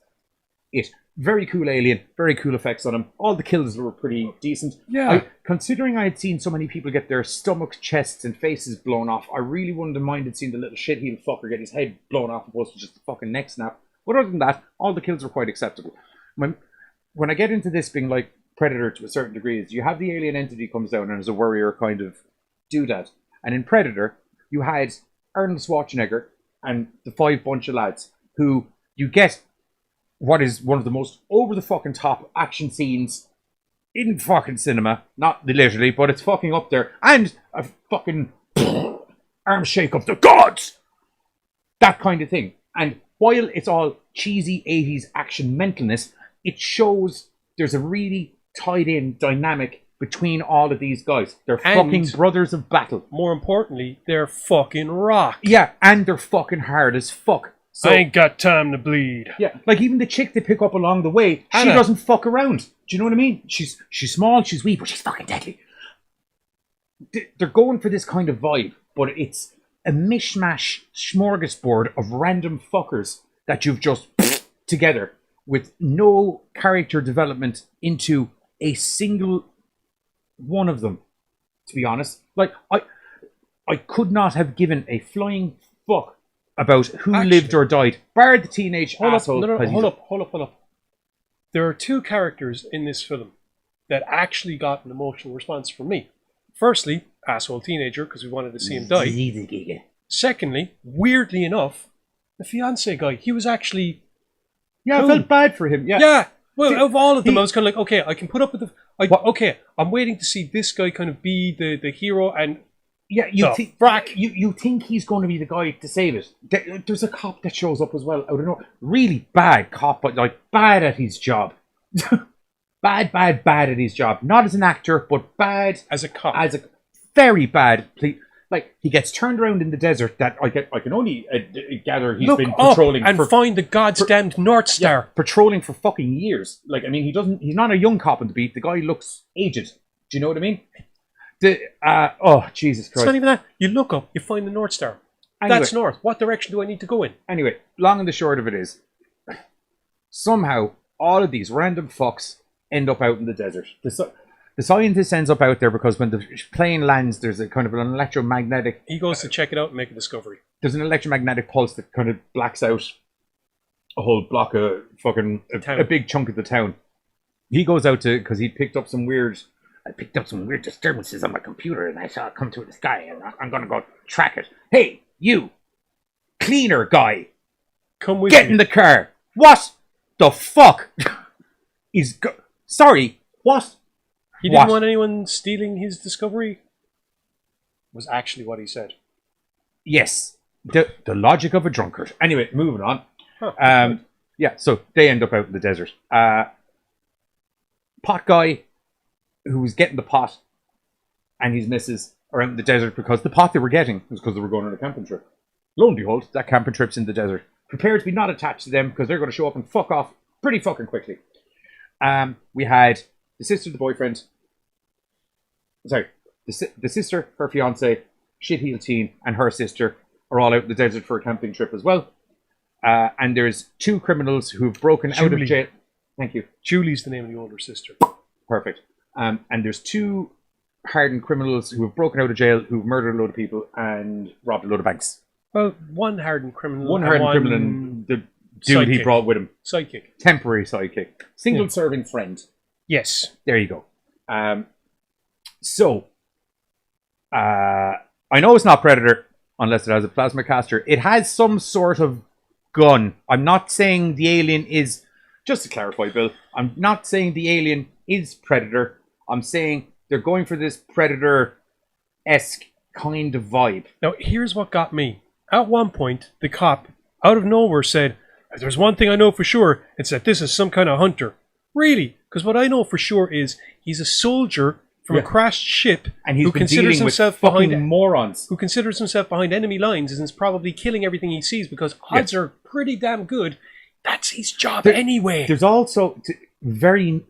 it. Very cool alien, very cool effects on him. All the kills were pretty decent. Yeah. Considering I had seen so many people get their stomachs, chests, and faces blown off, I really wouldn't have minded seeing the little shitheel fucker get his head blown off opposed to just a fucking neck snap. But other than that, all the kills were quite acceptable. When I get into this being like Predator to a certain degree, is you have the alien entity comes down and is a warrior kind of doodad. And in Predator, you had Arnold Schwarzenegger and the 5 bunch of lads who you get what is one of the most over the fucking top action scenes in fucking cinema. Not literally, but it's fucking up there. And a fucking arm shake of the gods! That kind of thing. And while it's all cheesy 80s action mentalness, it shows there's a really tied in dynamic between all of these guys. They're fucking brothers of battle. More importantly, they're fucking rock. Yeah, and they're fucking hard as fuck. So, I ain't got time to bleed. Yeah, like even the chick they pick up along the way, Anna. she doesn't fuck around. Do you know what I mean? She's small, she's weak, but she's fucking deadly. They're going for this kind of vibe, but it's a mishmash smorgasbord of random fuckers that you've just together with no character development into a single one of them, to be honest. Like, I could not have given a flying fuck about who lived or died, bar the teenage asshole. Hold up. There are 2 characters in this film that actually got an emotional response from me. Firstly, asshole teenager, because we wanted to see him die. Secondly, weirdly enough, the fiance guy, he was actually... Yeah, I felt bad for him. Yeah. Well, of all of them, I was kind of like, okay, I can put up with the... I'm waiting to see this guy kind of be the hero and... Yeah, you think he's going to be the guy to save it. There's a cop that shows up as well. I don't know. Really bad cop, but like bad at his job. bad at his job. Not as an actor, but bad as a cop. Very bad. Like, he gets turned around in the desert that I can only gather he's been patrolling and find the goddamned North Star. Patrolling for fucking years. Like, I mean, he's not a young cop on the beat. The guy looks aged. Do you know what I mean? Oh, Jesus It's Christ. not even that. You look up, you find the North Star. Anyway. That's north. What direction do I need to go in? Anyway, long and the short of it is, somehow all of these random fucks end up out in the desert. The scientist ends up out there because when the plane lands, there's a kind of an electromagnetic. He goes to check it out and make a discovery. There's an electromagnetic pulse that kind of blacks out a whole block of fucking a big chunk of the town. He goes out to because he picked up some weird. I picked up some weird disturbances on my computer, and I saw it come through the sky, and I'm gonna go track it. Hey, you cleaner guy, Come with get me. in the car. What the fuck? Sorry, what? He didn't What? want anyone stealing his discovery. Was actually what he said. Yes, the logic of a drunkard. Anyway, moving on. Huh. Yeah, so they end up out in the desert. Pot guy who was getting the pot and his missus are out in the desert because the pot they were getting was because they were going on a camping trip. Lo and behold, that camping trip's in the desert. Prepare to be not attached to them because they're going to show up and fuck off pretty fucking quickly. We had the sister, the boyfriend. Sorry, the sister, her fiance, shit-heel teen, and her sister are all out in the desert for a camping trip as well. And there's two criminals who've broken out of Julie. jail. Thank you. Julie's the name of the older sister. Perfect. And there's two hardened criminals who have broken out of jail, who've murdered a load of people and robbed a load of banks. Well, one hardened criminal. One and hardened criminal and the dude he sidekick. brought with him. Sidekick. Temporary sidekick. Single Yeah. serving friend. Yes. There you go. I know it's not Predator unless it has a plasma caster. It has some sort of gun. I'm not saying the alien is, just to clarify, Bill, I'm not saying the alien is Predator. I'm saying they're going for this Predator-esque kind of vibe. Now, here's what got me. At one point, the cop, out of nowhere, said, "If there's one thing I know for sure, it's that this is some kind of hunter." Really? Because what I know for sure is he's a soldier from a crashed ship And he's who been considers dealing with himself fucking behind morons. who considers himself behind enemy lines and is probably killing everything he sees because odds are pretty damn good. That's his job anyway. There's also very...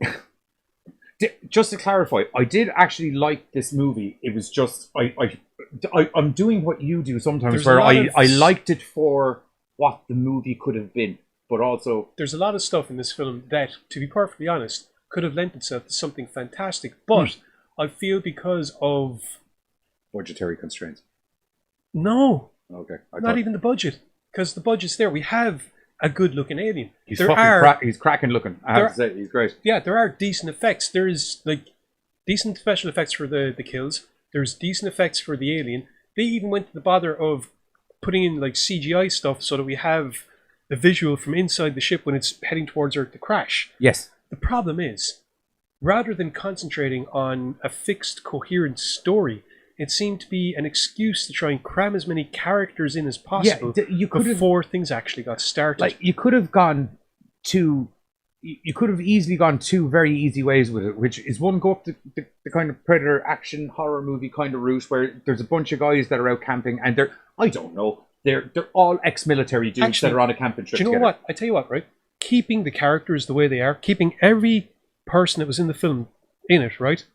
Just to clarify, I did actually like this movie. It was just... I'm doing what you do sometimes, There's where a lot of- I liked it for what the movie could have been, but also... There's a lot of stuff in this film that, to be perfectly honest, could have lent itself to something fantastic. But I feel because of... budgetary constraints. No, Okay. not even the budget. Because the budget's there. We have a good-looking alien. He's there fucking are, he's cracking looking. I have to say, he's great. Yeah, there are decent effects. There's like decent special effects for the kills. There's decent effects for the alien. They even went to the bother of putting in like CGI stuff so that we have the visual from inside the ship when it's heading towards Earth to crash. Yes. The problem is, rather than concentrating on a fixed, coherent story, it seemed to be an excuse to try and cram as many characters in as possible you could have, before things actually got started. like, you could have gone two. You could have easily gone two very easy ways with it, which is one, go up the kind of Predator action horror movie kind of route where there's a bunch of guys that are out camping and they're all ex-military dudes Actually, that are on a camping trip do you know together. what? I tell you what, right? Keeping the characters the way they are, keeping every person that was in the film in it, right?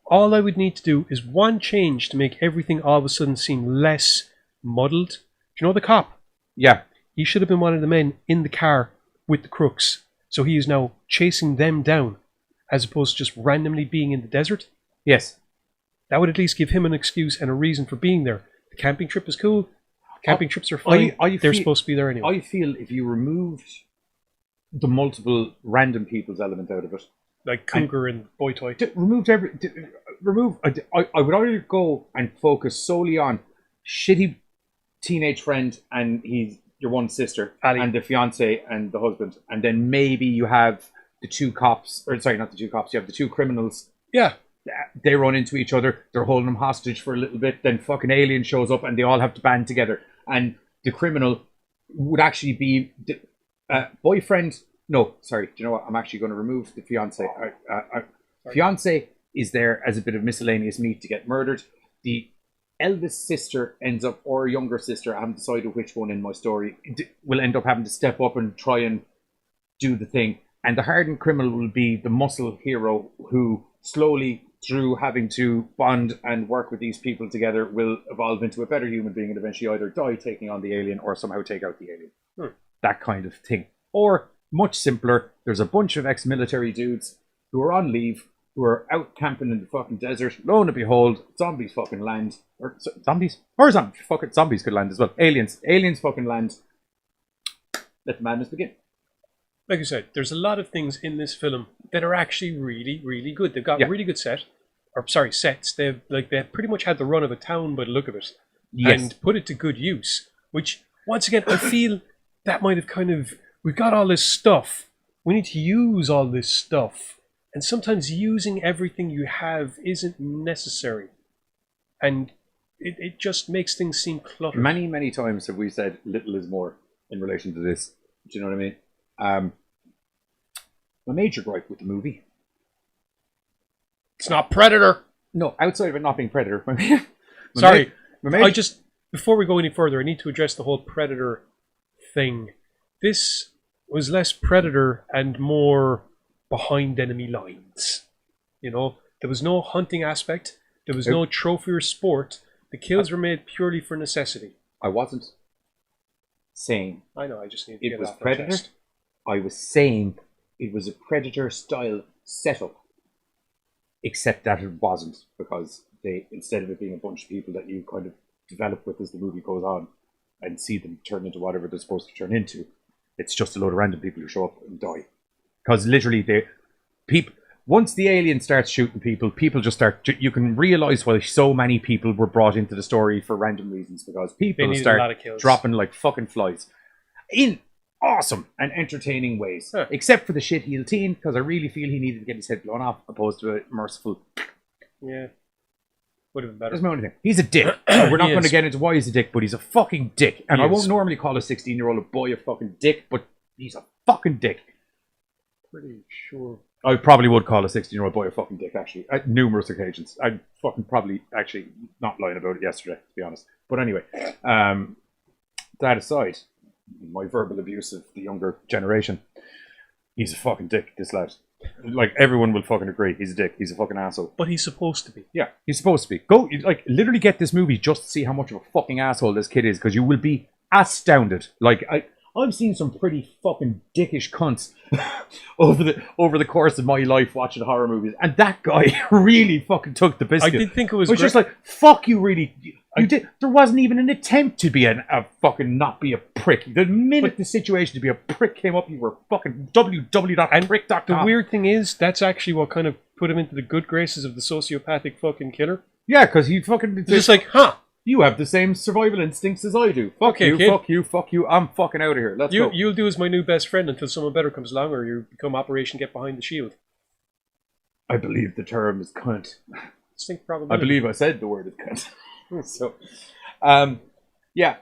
All I would need to do is one change to make everything all of a sudden seem less muddled. Do you know the cop? Yeah. He should have been one of the men in the car with the crooks. So he is now chasing them down as opposed to just randomly being in the desert. Yes. That would at least give him an excuse and a reason for being there. The camping trip is cool. Camping trips are fine. They're supposed to be there anyway. I feel if you removed the multiple random people's element out of it, Like Cougar and Boy Toy. removed I would either go and focus solely on shitty teenage friend and your one sister Ali. and the fiance and the husband, and then maybe you have the two cops, or sorry, not the two cops, you have the two criminals. Yeah. They run into each other, they're holding them hostage for a little bit, then fucking alien shows up and they all have to band together, and the criminal would actually be the boyfriend. No, sorry, do you know what, I'm actually going to remove the fiance. Fiance is there as a bit of miscellaneous meat to get murdered. The eldest sister ends up, or younger sister, I haven't decided which one in my story, will end up having to step up and try and do the thing. And the hardened criminal will be the muscle hero who slowly through having to bond and work with these people together, will evolve into a better human being and eventually either die taking on the alien or somehow take out the alien. That kind of thing. Or, much simpler, there's a bunch of ex-military dudes who are on leave, who are out camping in the fucking desert. Lo and behold, zombies fucking land. Or zombies? Or fucking zombies could land as well. Aliens fucking land. Let the madness begin. Like you said, there's a lot of things in this film that are actually really, really good. They've got really good sets. They pretty much had the run of a town by the look of it, and put it to good use. Which, once again, I feel that might have kind of, we've got all this stuff. We need to use all this stuff, and sometimes using everything you have isn't necessary, and it just makes things seem cluttered. Many, many times have we said little is more in relation to this. Do you know what I mean? My major gripe with the movie. It's not Predator. No, outside of it not being Predator. Sorry. Before we go any further, I need to address the whole Predator thing. This was less Predator and more behind enemy lines. You know, there was no hunting aspect. There was no trophy or sport. The kills were made purely for necessity. I wasn't saying I know, I just need to get it was off my Predator. chest. I was saying it was a Predator-style setup. Except that it wasn't, because they, instead of it being a bunch of people that you kind of develop with as the movie goes on and see them turn into whatever they're supposed to turn into, it's just a load of random people who show up and die. Because literally, once the alien starts shooting people just start. You can realise why so many people were brought into the story for random reasons, because people start dropping like fucking flies in awesome and entertaining ways, except for the shit-heel teen, because I really feel he needed to get his head blown off opposed to a merciful. Yeah, would have been better. That's my only thing. He's a dick. We're not going to get into why he's a dick, but he's a fucking dick. And I won't normally call a 16-year-old a boy a fucking dick, but he's a fucking dick. Pretty sure. I probably would call a 16-year-old boy a fucking dick, actually, at numerous occasions. I'd fucking probably actually not lying about it yesterday, to be honest. But anyway, that aside, my verbal abuse of the younger generation, he's a fucking dick, this lad. Like, everyone will fucking agree, he's a dick, he's a fucking asshole. But he's supposed to be. Yeah, he's supposed to be. Go, like, literally get this movie just to see how much of a fucking asshole this kid is, because you will be astounded. Like, I've seen some pretty fucking dickish cunts over the course of my life watching horror movies, and that guy really fucking took the biscuit. I did think it was just like, fuck you, really. You did. There wasn't even an attempt to be a fucking not be a prick. The minute the situation to be a prick came up, you were fucking www.prick.com. The weird thing is, that's actually what kind of put him into the good graces of the sociopathic fucking killer. Yeah, because he fucking... It's just like, you have the same survival instincts as I do. Fuck you, kid. Fuck you. I'm fucking out of here. Let's go. You'll do as my new best friend until someone better comes along, or you become Operation Get Behind the Shield. I believe the term is cunt. Distinct probability. I believe I said the word is cunt. So, yeah,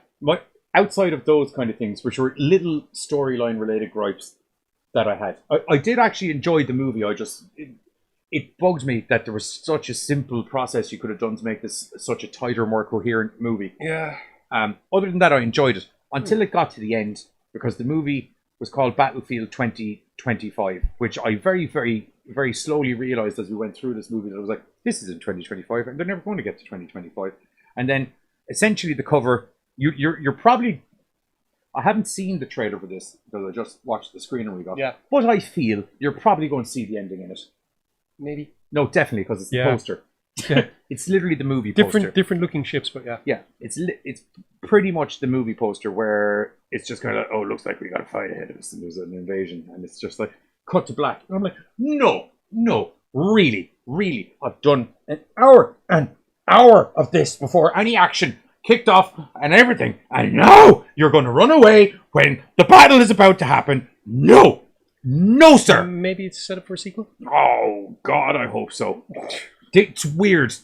outside of those kind of things, which were little storyline related gripes that I had, I did actually enjoy the movie. It bugged me that there was such a simple process you could have done to make this such a tighter, more coherent movie. Yeah. Other than that, I enjoyed it until it got to the end, because the movie was called Battlefield 2025, which I very, very, very slowly realized as we went through this movie that I was like, this is in 2025, and they're never going to get to 2025. And then, essentially, the cover, you're probably... I haven't seen the trailer for this, because I just watched the screener we got. Yeah. But I feel you're probably going to see the ending in it. Maybe. No, definitely, because it's the poster. Yeah. It's literally the movie poster. Different looking ships, but yeah. Yeah, it's pretty much the movie poster where it's just kind of, oh, looks like we got a fight ahead of us and there's an invasion, and it's just like, cut to black. And I'm like, no, really, I've done an hour of this before any action kicked off and everything, and now you're going to run away when the battle is about to happen. No, sir. Maybe it's set up for a sequel? Oh, God, I hope so. It's weird.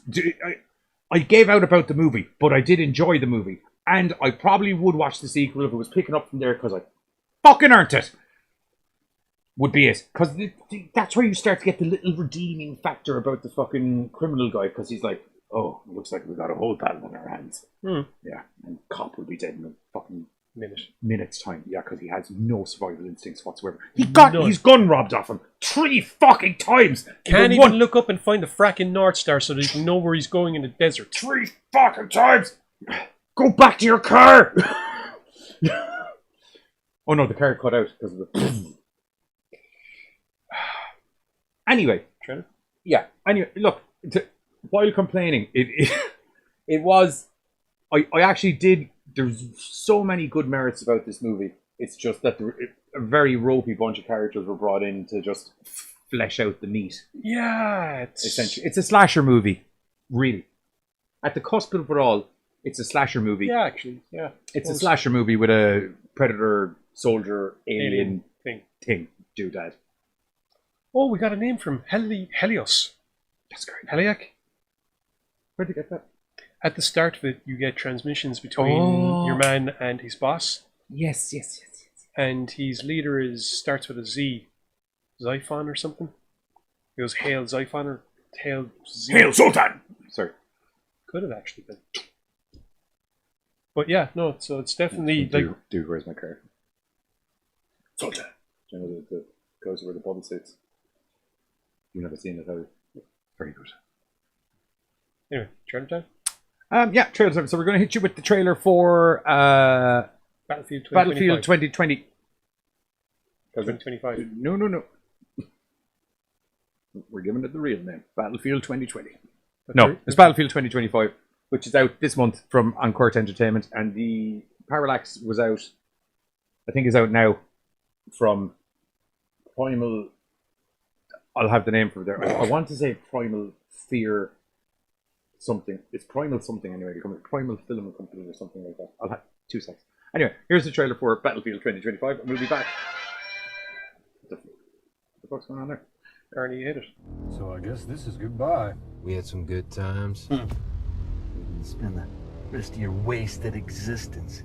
I gave out about the movie, but I did enjoy the movie. And I probably would watch the sequel if it was picking up from there, because I fucking earned it. Would be it. Because that's where you start to get the little redeeming factor about the fucking criminal guy, because he's like, oh, it looks like we got a whole battle in our hands. Yeah, and cop will be dead in a fucking Minutes time, yeah, because he has no survival instincts whatsoever. He got his gun robbed off him 3 fucking times. Can't even look up and find the fracking North Star so that he can know where he's going in the desert. 3 fucking times. Go back to your car. Oh no, the car cut out because of the. Anyway, Trevor? yeah. Anyway, look. While complaining, it was. I actually did. There's so many good merits about this movie. It's just that a very ropey bunch of characters were brought in to just flesh out the meat. Yeah, Essentially, it's a slasher movie, really. At the cusp of it all, it's a slasher movie. Yeah, actually, yeah. It's a slasher movie with a predator, soldier, alien thing. Doodad. Oh, we got a name from Helios. That's great. Heliac? Where'd you get that? At the start of it, you get transmissions between your man and his boss. Yes. And his leader starts with a Z. Xiphon or something? He goes, Hail Xiphon or Hail Z. Hail Sultan! Sorry. Could have actually been. But yeah, no, so it's definitely Dude, where's my car? Sultan! Do you know the goes where the bubble sits? You've never seen it, have you? Very good. Anyway, trailer time? Yeah, trailer time. So we're going to hit you with the trailer for Battlefield 2025. Battlefield 2020. 2025. No. We're giving it the real name. Battlefield 2020. No, it's Battlefield 2025, which is out this month from Uncork'd Entertainment, and the Parallax was out, I think is out now, from Primal. I'll have the name for it there. I want to say Primal Fear something. It's Primal something anyway. Primal Film Company or something like that. I'll have 2 seconds. Anyway, here's the trailer for Battlefield 2025, and we'll be back. What the fuck's going on there? Already hit it. So I guess this is goodbye. We had some good times. You can spend the rest of your wasted existence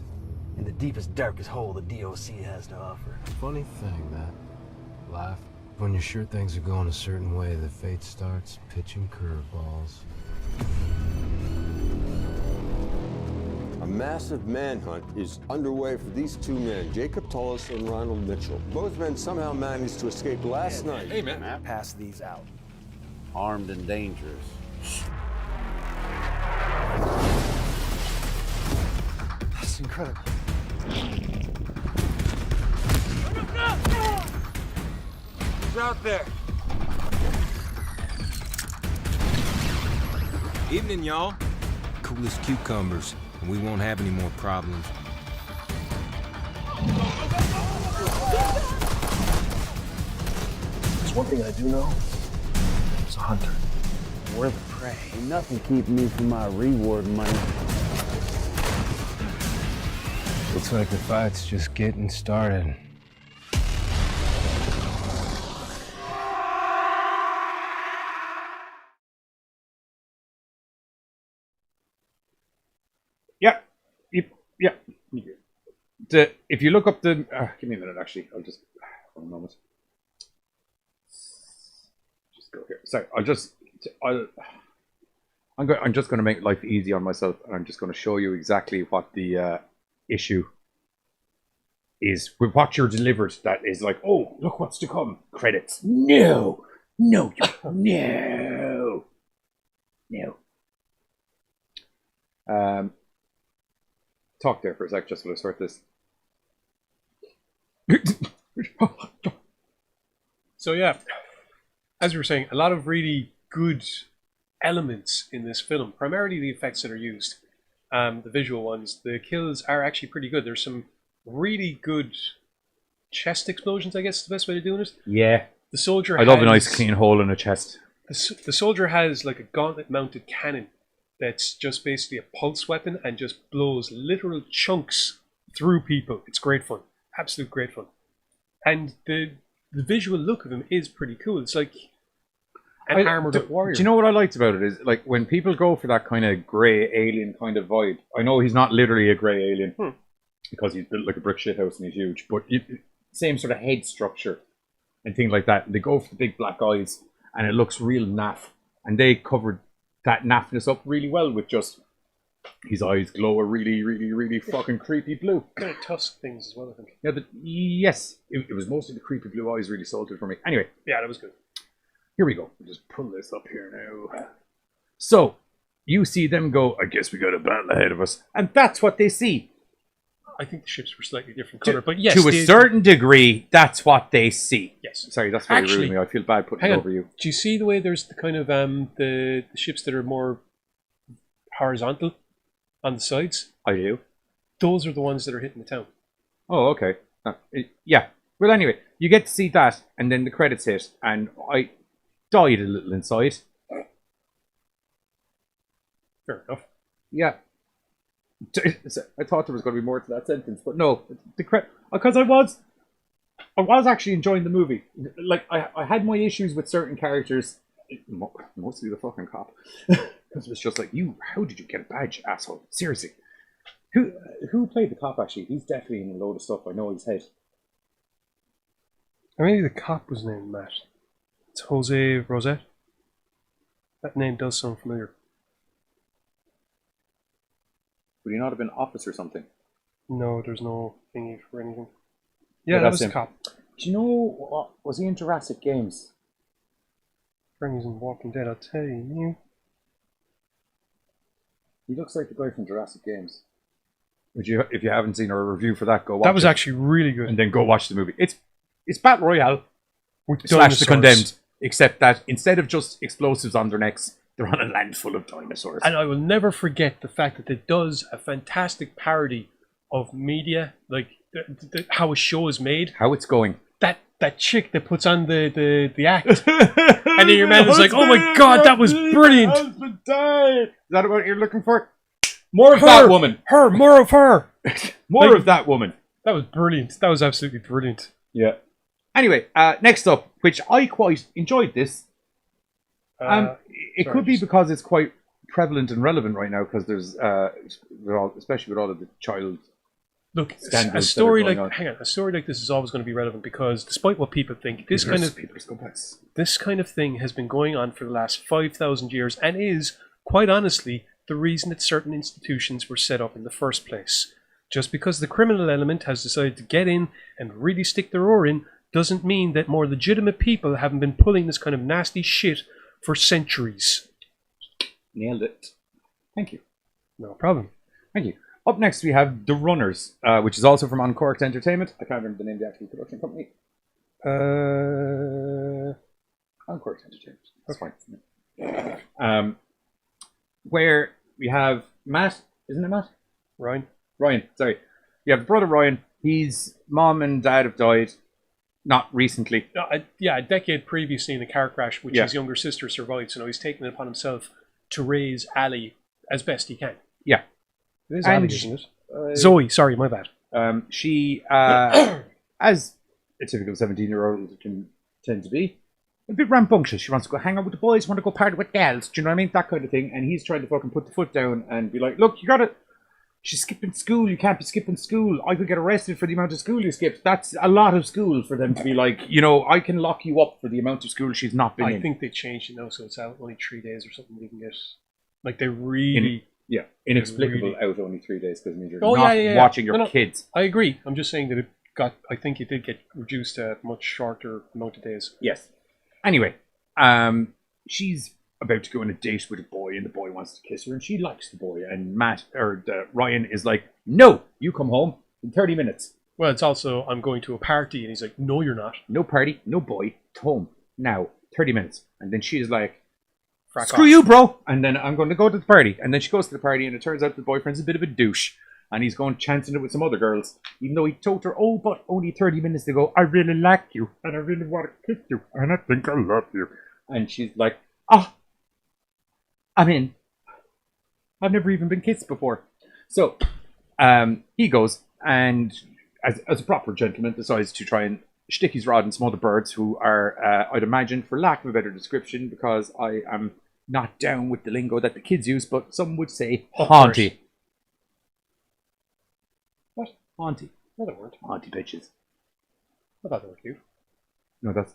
in the deepest, darkest hole the DOC has to offer. Funny thing, that life. When you're sure things are going a certain way, the fate starts pitching curveballs. A massive manhunt is underway for these 2 men, Jacob Tullis and Ronald Mitchell. Both men somehow managed to escape last night. Hey, man. Pass these out. Armed and dangerous. That's incredible. Who's out there? Evening, y'all. Cool as cucumbers, and we won't have any more problems. There's one thing I do know. It's a hunter. We're the prey. Ain't nothing keeping me from my reward money. Looks like the fight's just getting started. Yeah. If you look up the, give me a minute. Actually, I'll just 1 moment. Just go here. Sorry, I'm just going to make life easy on myself, and I'm just going to show you exactly what the issue is with what you're delivered. That is like, oh, look what's to come. Credits. No. Talk there for a sec, just while I sort this. So yeah, as we were saying, a lot of really good elements in this film. Primarily the effects that are used, the visual ones. The kills are actually pretty good. There's some really good chest explosions, I guess is the best way of doing it. Yeah. The soldier I love a nice clean hole in a chest. The soldier has like a gauntlet-mounted cannon that's just basically a pulse weapon and just blows literal chunks through people. It's great fun. Absolute great fun. And the visual look of him is pretty cool. It's like an armored up warrior. Do you know what I liked about it is, like, when people go for that kind of grey alien kind of vibe, I know he's not literally a grey alien because he's built like a brick shithouse and he's huge, but same sort of head structure and things like that. They go for the big black eyes and it looks real naff, and they covered that naffness up really well with just His eyes glow a really, really, really fucking creepy blue. Kind of tusk things as well, I think. Yeah, yes, it was mostly the creepy blue eyes really sold it for me. Anyway, Yeah, that was good. here we go. I'll just pull this up here now. So, you see them go, I guess we got a battle ahead of us. And that's what they see. I think the ships were slightly different colour, but yes. To a certain degree, that's what they see. Yes. Sorry, that's very rude of me. I feel bad putting it over you. Do you see the way there's the kind of the ships that are more horizontal on the sides? I do. Those are the ones that are hitting the town. Oh, okay. Yeah. Well, anyway, you get to see that, and then the credits hit, and I died a little inside. Fair enough. Yeah. I thought there was going to be more to that sentence, but no. Because I was actually enjoying the movie. Like, I had my issues with certain characters, mostly the fucking cop. Because it was just like, how did you get a badge, asshole? Seriously. Who played the cop, actually? He's definitely in a load of stuff. I know his head. Or maybe the cop was named Matt. It's Jose Rosette. That name does sound familiar. Would he not have been office or something? No, there's no thingy for anything. Yeah, that was the cop. Do you know, was he in Jurassic Games? Bernie's in Walking Dead, I'll tell you. He looks like the guy from Jurassic Games. If you haven't seen our review for that, go watch it. That was actually really good. And then go watch the movie. It's Battle Royale with / The Condemned, except that instead of just explosives on their necks, they're on a land full of dinosaurs. And I will never forget the fact that it does a fantastic parody of media, like how a show is made. How it's going. That chick that puts on the act. And then your man is like, oh my god, that was brilliant. Husband died. Is that what you're looking for? More of that woman. More of her. More of that woman. That was brilliant. That was absolutely brilliant. Yeah. Anyway, next up, which I quite enjoyed this. It could be because it's quite prevalent and relevant right now, because there's, especially with all of the child. Look, a story like this is always going to be relevant, because despite what people think, this kind of thing has been going on for the last 5,000 years, and is, quite honestly, the reason that certain institutions were set up in the first place. Just because the criminal element has decided to get in and really stick their oar in, doesn't mean that more legitimate people haven't been pulling this kind of nasty shit for centuries. Nailed it. Thank you. No problem. Thank you. Up next we have The Runners, which is also from Uncork'd Entertainment. I can't remember the name of the actual production company. Uncork'd Entertainment. That's fine. Where we have Matt, isn't it Matt? Ryan, sorry. You have brother Ryan. His mom and dad have died. Not recently. A decade previously in a car crash, which his younger sister survived, so now he's taken it upon himself to raise Ali as best he can. Yeah. It is Ali, isn't it? Zoe, sorry, my bad. She, as a typical 17-year-old can tend to be, a bit rambunctious. She wants to go hang out with the boys, want to go party with gals, do you know what I mean? That kind of thing. And he's trying to fucking put the foot down and be like, look, you gotta... She's skipping school. You can't be skipping school. I could get arrested for the amount of school you skipped. That's a lot of school for them to be like, I can lock you up for the amount of school she's not been in. I think they changed it now, so it's out only 3 days or something. You can get, like, they really... Inexplicable out only 3 days, because it means you're not watching your kids. I agree. I'm just saying that I think it did get reduced to a much shorter amount of days. Yes. Anyway, she's about to go on a date with a boy, and the boy wants to kiss her, and she likes the boy, and Ryan is like, no, you come home in 30 minutes. Well, it's also, I'm going to a party, and he's like, no, you're not. No party, no boy, home, now, 30 minutes. And then she's like, screw you, bro, and then I'm going to go to the party. And then she goes to the party, and it turns out the boyfriend's a bit of a douche, and he's going chancing it with some other girls, even though he told her, oh, but only 30 minutes ago, I really like you, and I really want to kiss you, and I think I love you. And she's like, I'm in. I've never even been kissed before. So he goes, and as a proper gentleman, decides to try and shtick his rod in some other birds who are, I'd imagine, for lack of a better description, because I am not down with the lingo that the kids use, but some would say haunty. What? Haunty. No, they weren't. Haunty bitches. I thought they were cute. No, that's...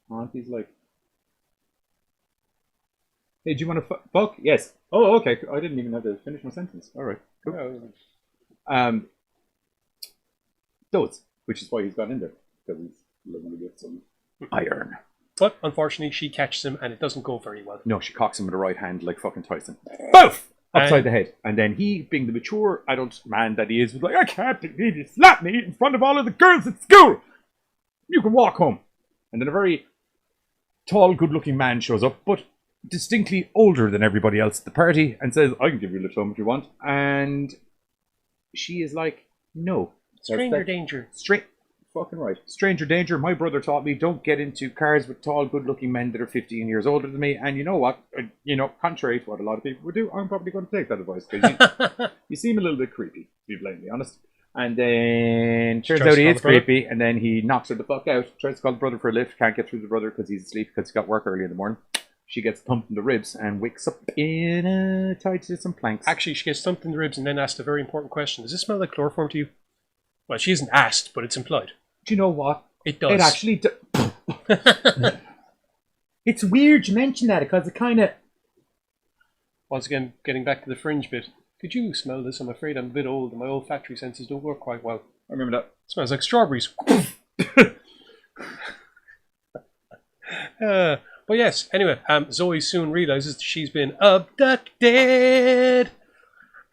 Haunty's like... Hey, do you want to fuck? Yes. Oh, okay. I didn't even have to finish my sentence. All right. Cool. Those, which is why he's gone in there, because he's looking to get some iron. But unfortunately, she catches him, and it doesn't go very well. No, she cocks him with the right hand like fucking Tyson. Boof! Upside And- the head. And then he, being the mature adult man that he is, was like, I can't believe you slapped me in front of all of the girls at school! You can walk home. And then a very tall, good-looking man shows up, but distinctly older than everybody else at the party, and says, I can give you a little home if you want. And she is like, no. Stranger danger. Straight. Fucking right. Stranger danger. My brother taught me don't get into cars with tall, good-looking men that are 15 years older than me. And you know what? Contrary to what a lot of people would do, I'm probably going to take that advice because you seem a little bit creepy, to be blatantly honest. And then turns out he is creepy, and then he knocks her the fuck out. Tries to call the brother for a lift, can't get through the brother because he's asleep because he's got work early in the morning. She gets thumped in the ribs and wakes up tied to some planks. Actually, she gets thumped in the ribs and then asked a very important question. Does this smell like chloroform to you? Well, she isn't asked, but it's implied. Do you know what? It does. It actually It's weird you mention that because it kind of... Once again, getting back to the fringe bit. Could you smell this? I'm afraid I'm a bit old and my olfactory senses don't work quite well. I remember that. It smells like strawberries. But yes, anyway, Zoe soon realizes that she's been abducted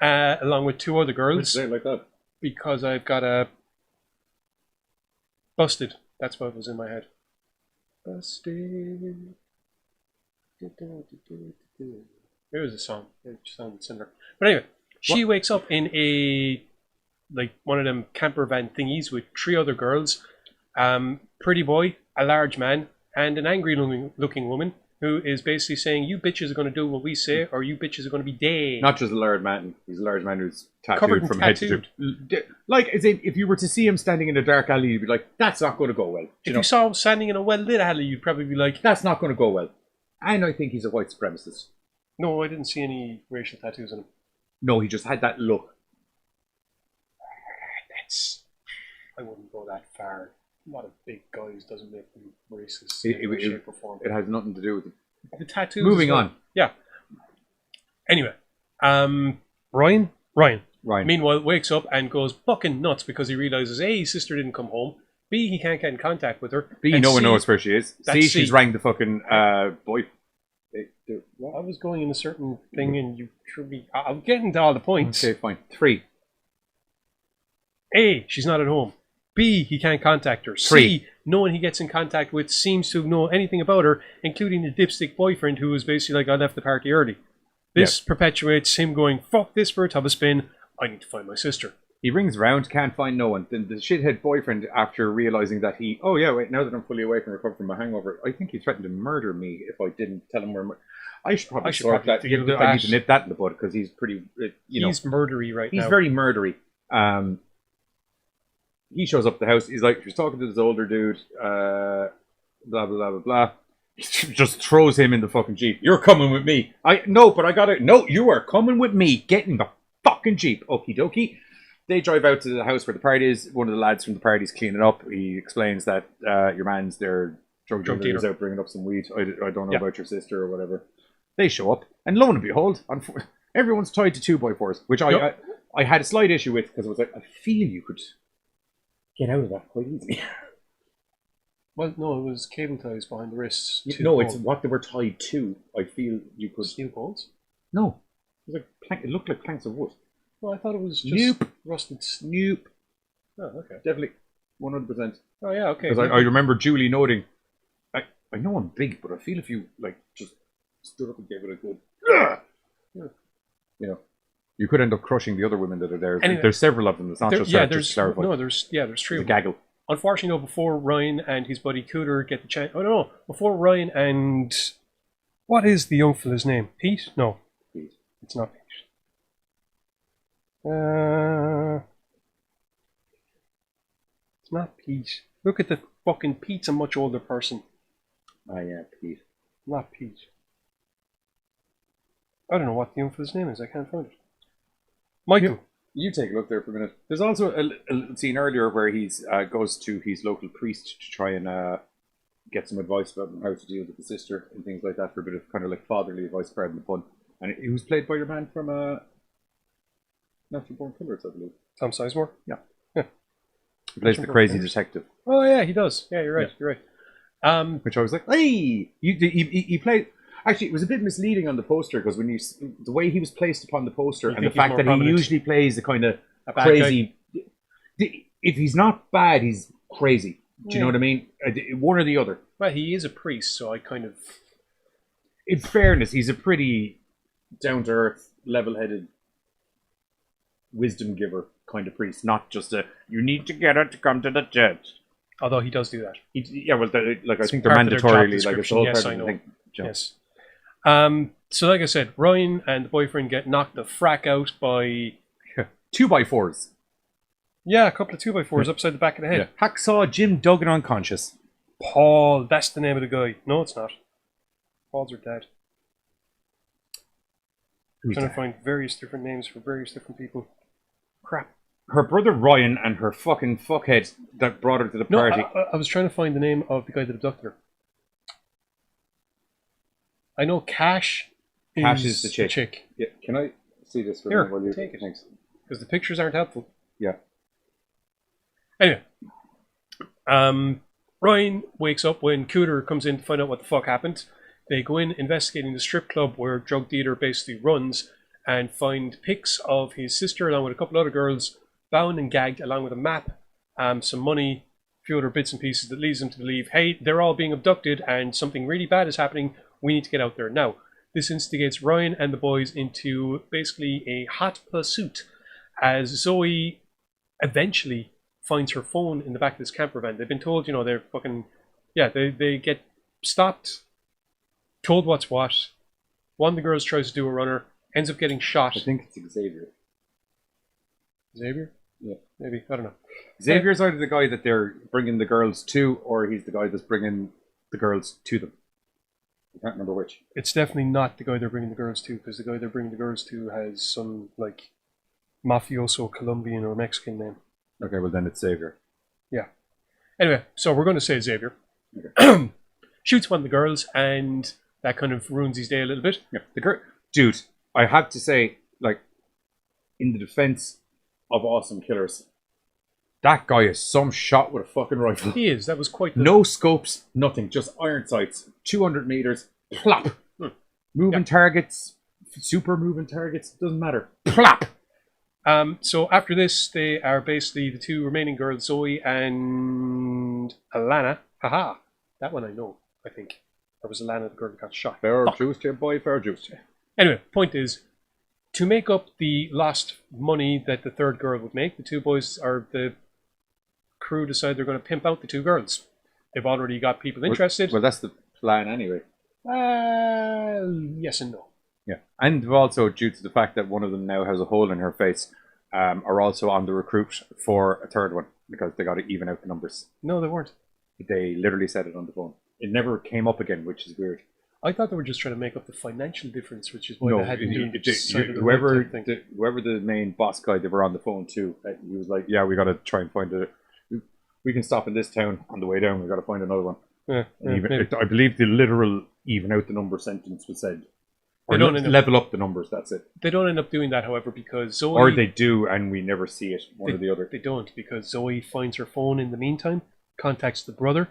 along with two other girls. Say it like that. Because I've got a busted. That's what was in my head. Busted. There's a song. It sounded similar. But anyway, she wakes up in one of them camper van thingies with three other girls, pretty boy, a large man, and an angry looking woman who is basically saying, you bitches are going to do what we say, or you bitches are going to be dead. Not just a large man. He's a large man who's tattooed Covered in from head to toe. Like, as if you were to see him standing in a dark alley, you'd be like, that's not going to go well. If you saw him standing in a well-lit alley, you'd probably be like, that's not going to go well. And I think he's a white supremacist. No, I didn't see any racial tattoos on him. No, he just had that look. I wouldn't go that far. A lot of big guys doesn't make them racist It- in any it- shape or form. It has nothing to do with it. The tattoos. Moving as well. on. Yeah. Anyway, Ryan. Meanwhile, wakes up and goes fucking nuts because he realizes A, his sister didn't come home. B, he can't get in contact with her. B, and no one C, knows where she is. that's C, she's rang the fucking boy. I was going in a certain thing and you should be... I'm getting to all the points. Okay, fine. 3. A, she's not at home. B, he can't contact her. C, 3. no one he gets in contact with seems to know anything about her, including the dipstick boyfriend who was basically like, I left the party early. This perpetuates him going, fuck this for a tub of spin, I need to find my sister. He rings around, can't find no one. Then the shithead boyfriend, after realizing that now that I'm fully awake and recovered from my hangover, I think he threatened to murder me if I didn't tell him where I should probably sort that. give it I need that. to nip that in the bud because he's pretty, He's murdery right now. He's very murdery. He shows up at the house. He's like, she's talking to this older dude, blah, blah, blah, blah, blah. He just throws him in the fucking Jeep. You're coming with me. No, you are coming with me. Get in the fucking Jeep. Okie dokie. They drive out to the house where the party is. One of the lads from the party's cleaning up. He explains that your man's there, drug dealer out bringing up some weed. I don't know about your sister or whatever. They show up, and lo and behold, everyone's tied to 2x4s, which I had a slight issue with because I was like, I feel you could get out of that quite easily. Well, no, it was cable ties behind the wrists. No, it's what they were tied to. I feel you could... Steel poles? No. It looked like planks of wood. Well, I thought it was just rusted. Nope. Oh, okay. Definitely. 100%. Oh, yeah, okay. Because I remember Julie noting, I know I'm big, but I feel if you, just stood up and gave it a good... You could end up crushing the other women that are there. Anyway, there's several of them. It's not just her. there's 3 of them. Gaggle. Unfortunately, before Ryan and his buddy Cooter get the chance... Oh, no. Before Ryan and... What is the young fella's name? Pete? No. Pete. It's not Pete. It's not Pete. Look at the fucking... Pete's a much older person. Ah, yeah, Pete. Not Pete. I don't know what the young fella's name is. I can't find it. Michael. You take a look there for a minute. There's also a little scene earlier where he goes to his local priest to try and get some advice about how to deal with the sister and things like that, for a bit of kind of like fatherly advice, pardon the pun. And he was played by your man from Natural Born Killers, I believe. Tom Sizemore? Yeah. Yeah. He plays the crazy detective. Oh, yeah, he does. Yeah, you're right. You're right. Which I was like, hey! He played... Actually, it was a bit misleading on the poster, because when the way he was placed upon the poster, and the fact that he usually plays the kind of crazy... If he's not bad, he's crazy. Do you know what I mean? One or the other. Well, he is a priest, so I kind of... In fairness, he's a pretty down-to-earth, level-headed, wisdom giver kind of priest. Not just a, you need to get her to come to the church. Although he does do that. Yeah, well, I It's think they're part of their job mandatorily, like, it's description. all Yes, part I of the know. thing. Yes. So like I said, Ryan and the boyfriend get knocked the frack out by... 2x4s. Yeah, a couple of 2x4s upside the back of the head. Yeah. Hacksaw Jim Duggan unconscious. Paul, that's the name of the guy. No, it's not. Pauls are dead. I'm trying to find various different names for various different people. Crap. Her brother Ryan and her fucking fuckhead that brought her to the No, party. I was trying to find the name of the guy that abducted her. I know Cash is the chick. Yeah. Can I see this for Here, a minute? take it. Because the pictures aren't helpful. Yeah. Anyway. Ryan wakes up when Cooter comes in to find out what the fuck happened. They go in investigating the strip club where drug dealer basically runs, and find pics of his sister along with a couple other girls bound and gagged, along with a map, some money, a few other bits and pieces that leads them to believe, hey, they're all being abducted and something really bad is happening. We need to get out there now. This instigates Ryan and the boys into basically a hot pursuit as Zoe eventually finds her phone in the back of this camper van. They've been told, they're fucking... Yeah, they get stopped, told what's what. One of the girls tries to do a runner, ends up getting shot. I think it's Xavier. Xavier? Yeah. Maybe. I don't know. Xavier's either the guy that they're bringing the girls to, or he's the guy that's bringing the girls to them. I can't remember which. It's definitely not the guy they're bringing the girls to, because the guy they're bringing the girls to has some, like, mafioso Colombian or Mexican name. Okay, well then it's Xavier. Yeah. Anyway, so we're going to say Xavier. Okay. Shoots one of the girls, and that kind of ruins his day a little bit. Yeah. The girl, dude, I have to say, like, in the defense of awesome killers, that guy is some shot with a fucking rifle. He is. That was quite the... No scopes, nothing, just iron sights. 200 meters, plop. Moving targets, super moving targets, doesn't matter. Plop. So after this, they are basically the two remaining girls, Zoe and Alana. Haha. That one I know, I think. Or was Alana the girl that got shot? Fair juice to boy, fair juice. Anyway, point is, to make up the lost money that the third girl would make, the two boys, or the crew, decide they're going to pimp out the two girls. They've already got people interested. Well, that's the plan anyway. Yes and no. Yeah. And also, due to the fact that one of them now has a hole in her face, are also on the recruit for a third one, because they got to even out the numbers. No, they weren't. They literally said it on the phone. It never came up again, which is weird. I thought they were just trying to make up the financial difference, which is why No, they had to do whoever the main boss guy they were on the phone to, he was like, yeah, we got to try and find it. We can stop in this town on the way down. We got to find another one. Yeah, I believe the literal even out the number sentence was said. Or They don't end up- level up the numbers, that's it. They don't end up doing that, however, because Zoe... Or they do, and we never see it, one or the other. They don't, because Zoe finds her phone in the meantime, contacts the brother,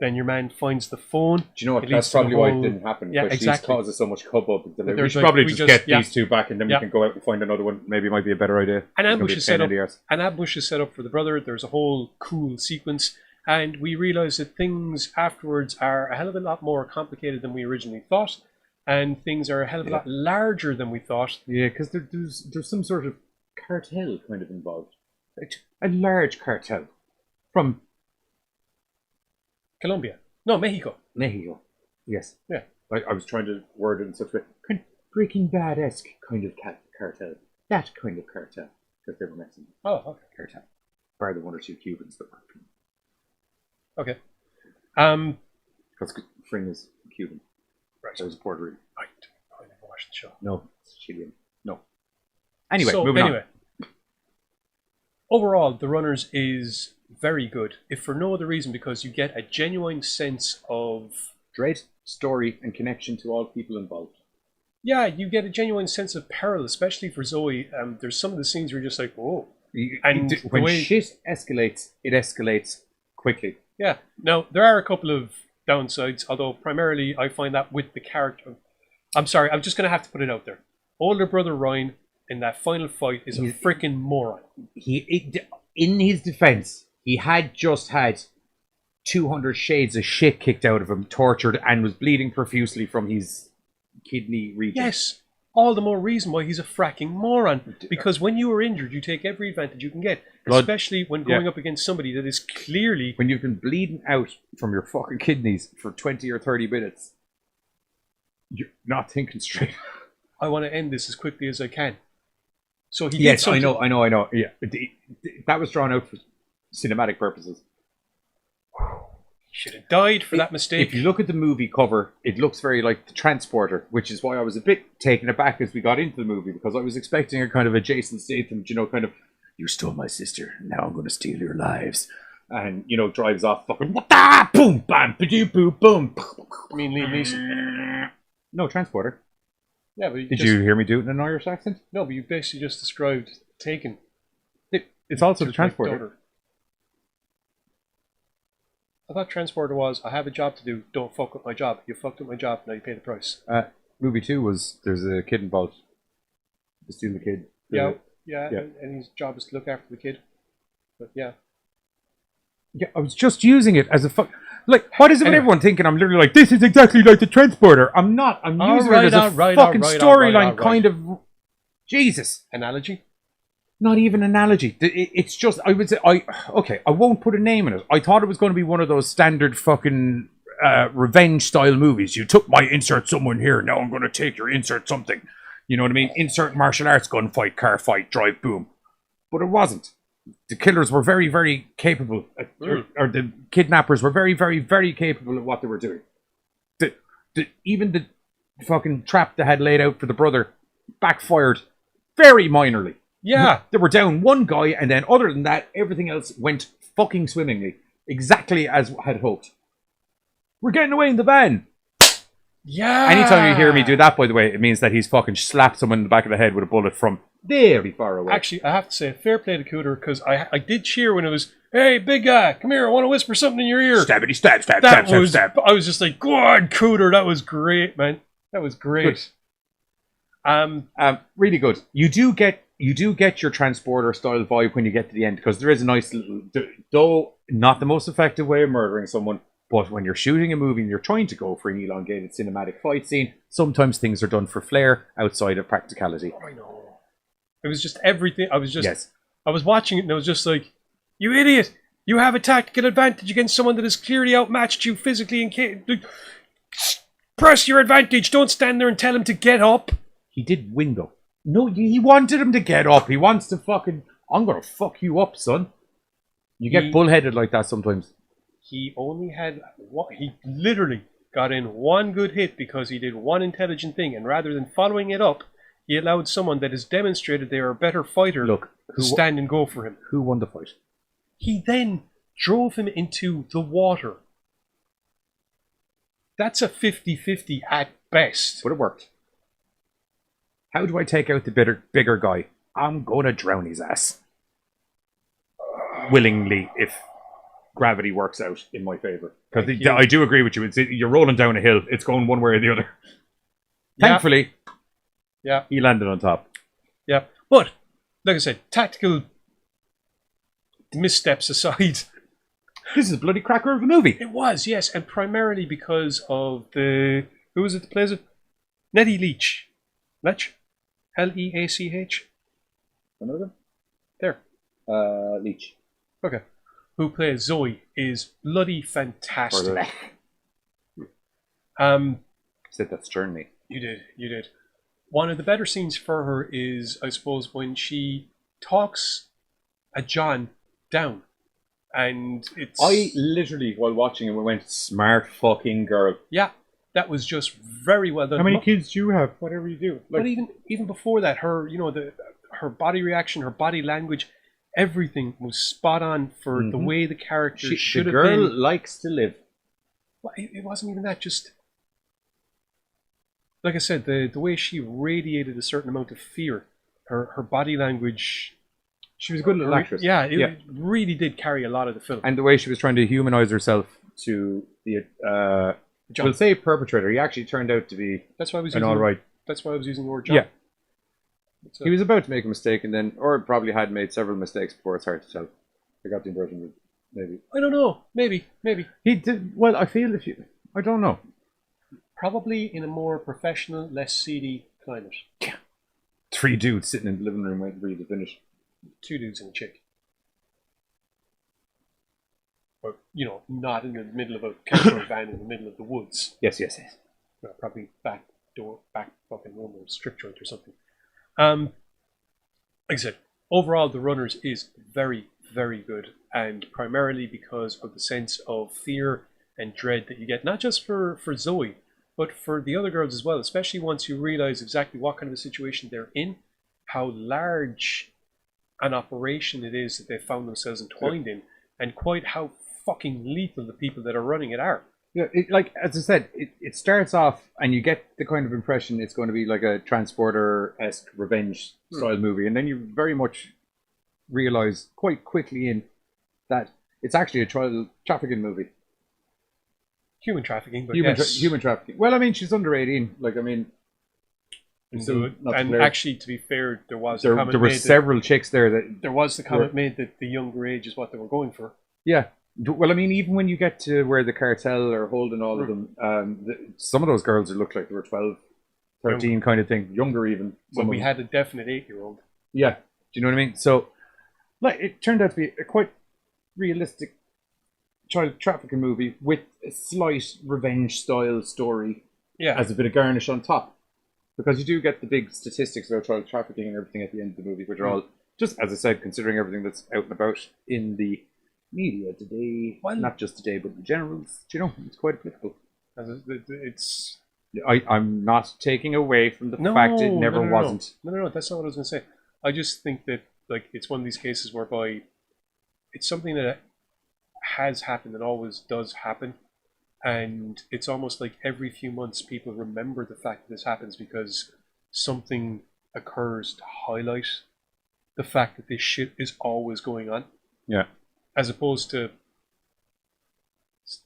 then your man finds the phone. Do you know what? It That's leads to the probably why it whole- didn't happen. Yeah, Because exactly. she's causes so much hubbub. We there's should like- probably we just just- get yeah. these two back, and then Yeah. we can go out and find another one. Maybe it might be a better idea. An It's gonna ambush be a is pain set in up. the arse. An ambush is set up for the brother. There's a whole cool sequence, and we realize that things afterwards are a hell of a lot more complicated than we originally thought, and things are a hell of a lot larger than we thought. Yeah, because there's some sort of cartel kind of involved. A large cartel from Colombia. No, Mexico. Mexico. Yes. Yeah. I was trying to word it in such a way. Kind of Breaking Bad-esque kind of cartel. That kind of cartel. Because they were Mexican. Oh, okay. Cartel. Bar the one or two Cubans that were. Okay. Because Fring is Cuban. Right. So was Puerto Rican. I never watched the show. No, it's Chilean. No. Anyway, moving on. Overall, The Runners is very good, if for no other reason because you get a genuine sense of... Dread, story, and connection to all people involved. Yeah, you get a genuine sense of peril, especially for Zoe. There's some of the scenes where you're just like, oh. And when shit escalates, it escalates quickly. Yeah. Now, there are a couple of downsides, although primarily I find that with the character. I'm sorry, I'm just going to have to put it out there. Older brother Ryan in that final fight is a freaking moron. In his defense, he had just had 200 shades of shit kicked out of him, tortured, and was bleeding profusely from his kidney region. Yes, all the more reason why he's a fracking moron. Because when you are injured, you take every advantage you can get. Especially when going up against somebody that is clearly... When you've been bleeding out from your fucking kidneys for 20 or 30 minutes, you're not thinking straight. I want to end this as quickly as I can. So he yes, did I know. Yeah, that was drawn out for cinematic purposes. Should have died for that mistake. If you look at the movie cover, it looks very like The Transporter, which is why I was a bit taken aback as we got into the movie, because I was expecting a kind of a Jason Statham, kind of, you stole my sister, now I'm going to steal your lives. And, drives off fucking, boom, bam, ba-doo, boom, boom. I mean, Liam Neeson. No, Transporter. Yeah, but Did you hear me do it in an Irish accent? No, but you basically just described Taken. It's also The Transporter. I thought Transporter was, I have a job to do, don't fuck up my job. You fucked up my job, now you pay the price. Movie 2 was, there's a kid involved. They steal the kid. Yeah, and his job is to look after the kid. But yeah. Yeah, I was just using it as a like, what is it with everyone thinking I'm literally like, this is exactly like The Transporter? I'm not. I'm using it as a fucking storyline kind of... Jesus. Analogy? Not even analogy. It's just, I would say, okay, I won't put a name in it. I thought it was going to be one of those standard fucking revenge style movies. You took my insert someone here, now I'm going to take your insert something. You know what I mean? Insert martial arts, gunfight, car fight, drive, boom. But it wasn't. The killers were very, very capable, or the kidnappers were very, very, very capable at what they were doing. Even the fucking trap they had laid out for the brother backfired very minorly. Yeah. They were down one guy, and then other than that, everything else went fucking swimmingly. Exactly as had hoped. We're getting away in the van. Yeah. Anytime you hear me do that, by the way, it means that he's fucking slapped someone in the back of the head with a bullet from very far away. Actually, I have to say, fair play to Cooter, because I did cheer when it was, hey, big guy, come here, I want to whisper something in your ear. Stabbity stab, stab, stab, stab, stab. I was just like, go on, Cooter, that was great, man. That was great. Good. Really good. You do get your Transporter style vibe when you get to the end, because there is a nice little, though not the most effective way of murdering someone, but when you're shooting a movie and you're trying to go for an elongated cinematic fight scene, sometimes things are done for flair outside of practicality. I know. It was just everything. I was watching it and I was just like, you idiot! You have a tactical advantage against someone that has clearly outmatched you physically and press your advantage. Don't stand there and tell him to get up. He did win though. No, he wanted him to get up. He wants to fucking, I'm gonna fuck you up, son. You get bullheaded like that sometimes. He only had he literally got in one good hit because he did one intelligent thing, and rather than following it up, he allowed someone that has demonstrated they are a better fighter to stand and go for him. Who won the fight? He then drove him into the water. That's a 50-50 at best. But it worked. How do I take out the bigger guy? I'm gonna drown his ass. Willingly, if gravity works out in my favour. Because I do agree with you. You're rolling down a hill. It's going one way or the other. Yeah. Thankfully, he landed on top. Yeah, but like I said, tactical missteps aside, this is a bloody cracker of a movie. It was, yes, and primarily because of who was it that plays it? Nettie Leach. Leach. Another? There. Leach. Okay. Who plays Zoe is bloody fantastic. Said that's sternly. You did. One of the better scenes for her is, I suppose, when she talks a John down. And it's... I literally, while watching it, went, smart fucking girl. Yeah, that was just very well done. How many kids do you have? Whatever you do. But even before that, her, her body reaction, her body language, Everything was spot on for the way the character should the have been. girl likes to live. Well, it wasn't even that. Just like I said, the way she radiated a certain amount of fear, her body language. She was a good little actress. Yeah, it really did carry a lot of the film. And the way she was trying to humanize herself to the we'll say perpetrator. He actually turned out to be That's why I was an using, all right. That's why I was using the word John. Yeah. He was about to make a mistake, and then, or probably had made several mistakes before. It's hard to tell. I got the impression that maybe I don't know. Maybe he did. Well, I feel I don't know. probably in a more professional, less seedy climate. 3 dudes sitting in the living room waiting for you to finish. 2 dudes and a chick. Or, not in the middle of a camper van in the middle of the woods. Yes. Probably back fucking room or strip joint or something. Like I said, overall the Runners is very, very good, and primarily because of the sense of fear and dread that you get, not just for Zoe, but for the other girls as well, especially once you realize exactly what kind of a situation they're in, how large an operation it is that they found themselves entwined in, and quite how fucking lethal the people that are running it are. Yeah, as I said, it starts off and you get the kind of impression it's going to be like a Transporter-esque revenge style movie, and then you very much realize quite quickly in that it's actually a child trafficking movie. Human trafficking, but human trafficking. Well, I mean, she's under 18. And actually, to be fair, there were several chicks there that there was the comment made that the younger age is what they were going for. Yeah. Well, I mean, even when you get to where the cartel are holding all of them, some of those girls look like they were 12, 13 kind of thing, younger even. But we had a definite 8-year-old. Yeah. Do you know what I mean? So, it turned out to be a quite realistic child trafficking movie with a slight revenge-style story as a bit of garnish on top. Because you do get the big statistics about child trafficking and everything at the end of the movie, which are all, just as I said, considering everything that's out and about in the media today, not just today, but in general, it's quite applicable. It's. I'm not taking away from the fact it never wasn't. No, that's not what I was going to say. I just think that it's one of these cases whereby it's something that has happened and always does happen, and it's almost like every few months people remember the fact that this happens because something occurs to highlight the fact that this shit is always going on. Yeah. As opposed to,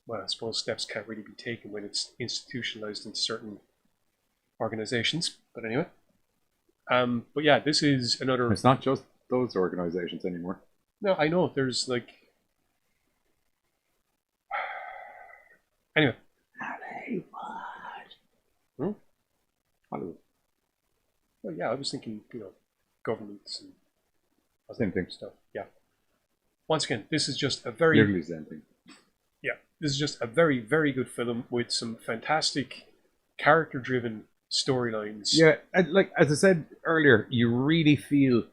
well, I suppose steps can't really be taken when it's institutionalized in certain organizations. But anyway, but yeah, this is another. It's not just those organizations anymore. No, I know. There's anyway. Hollywood. Hollywood. Well, yeah, I was thinking, governments and same thing stuff. Yeah. Once again, this is just a very literally the same thing. Yeah, this is just a very, very good film with some fantastic character-driven storylines. Yeah, as I said earlier, you really feel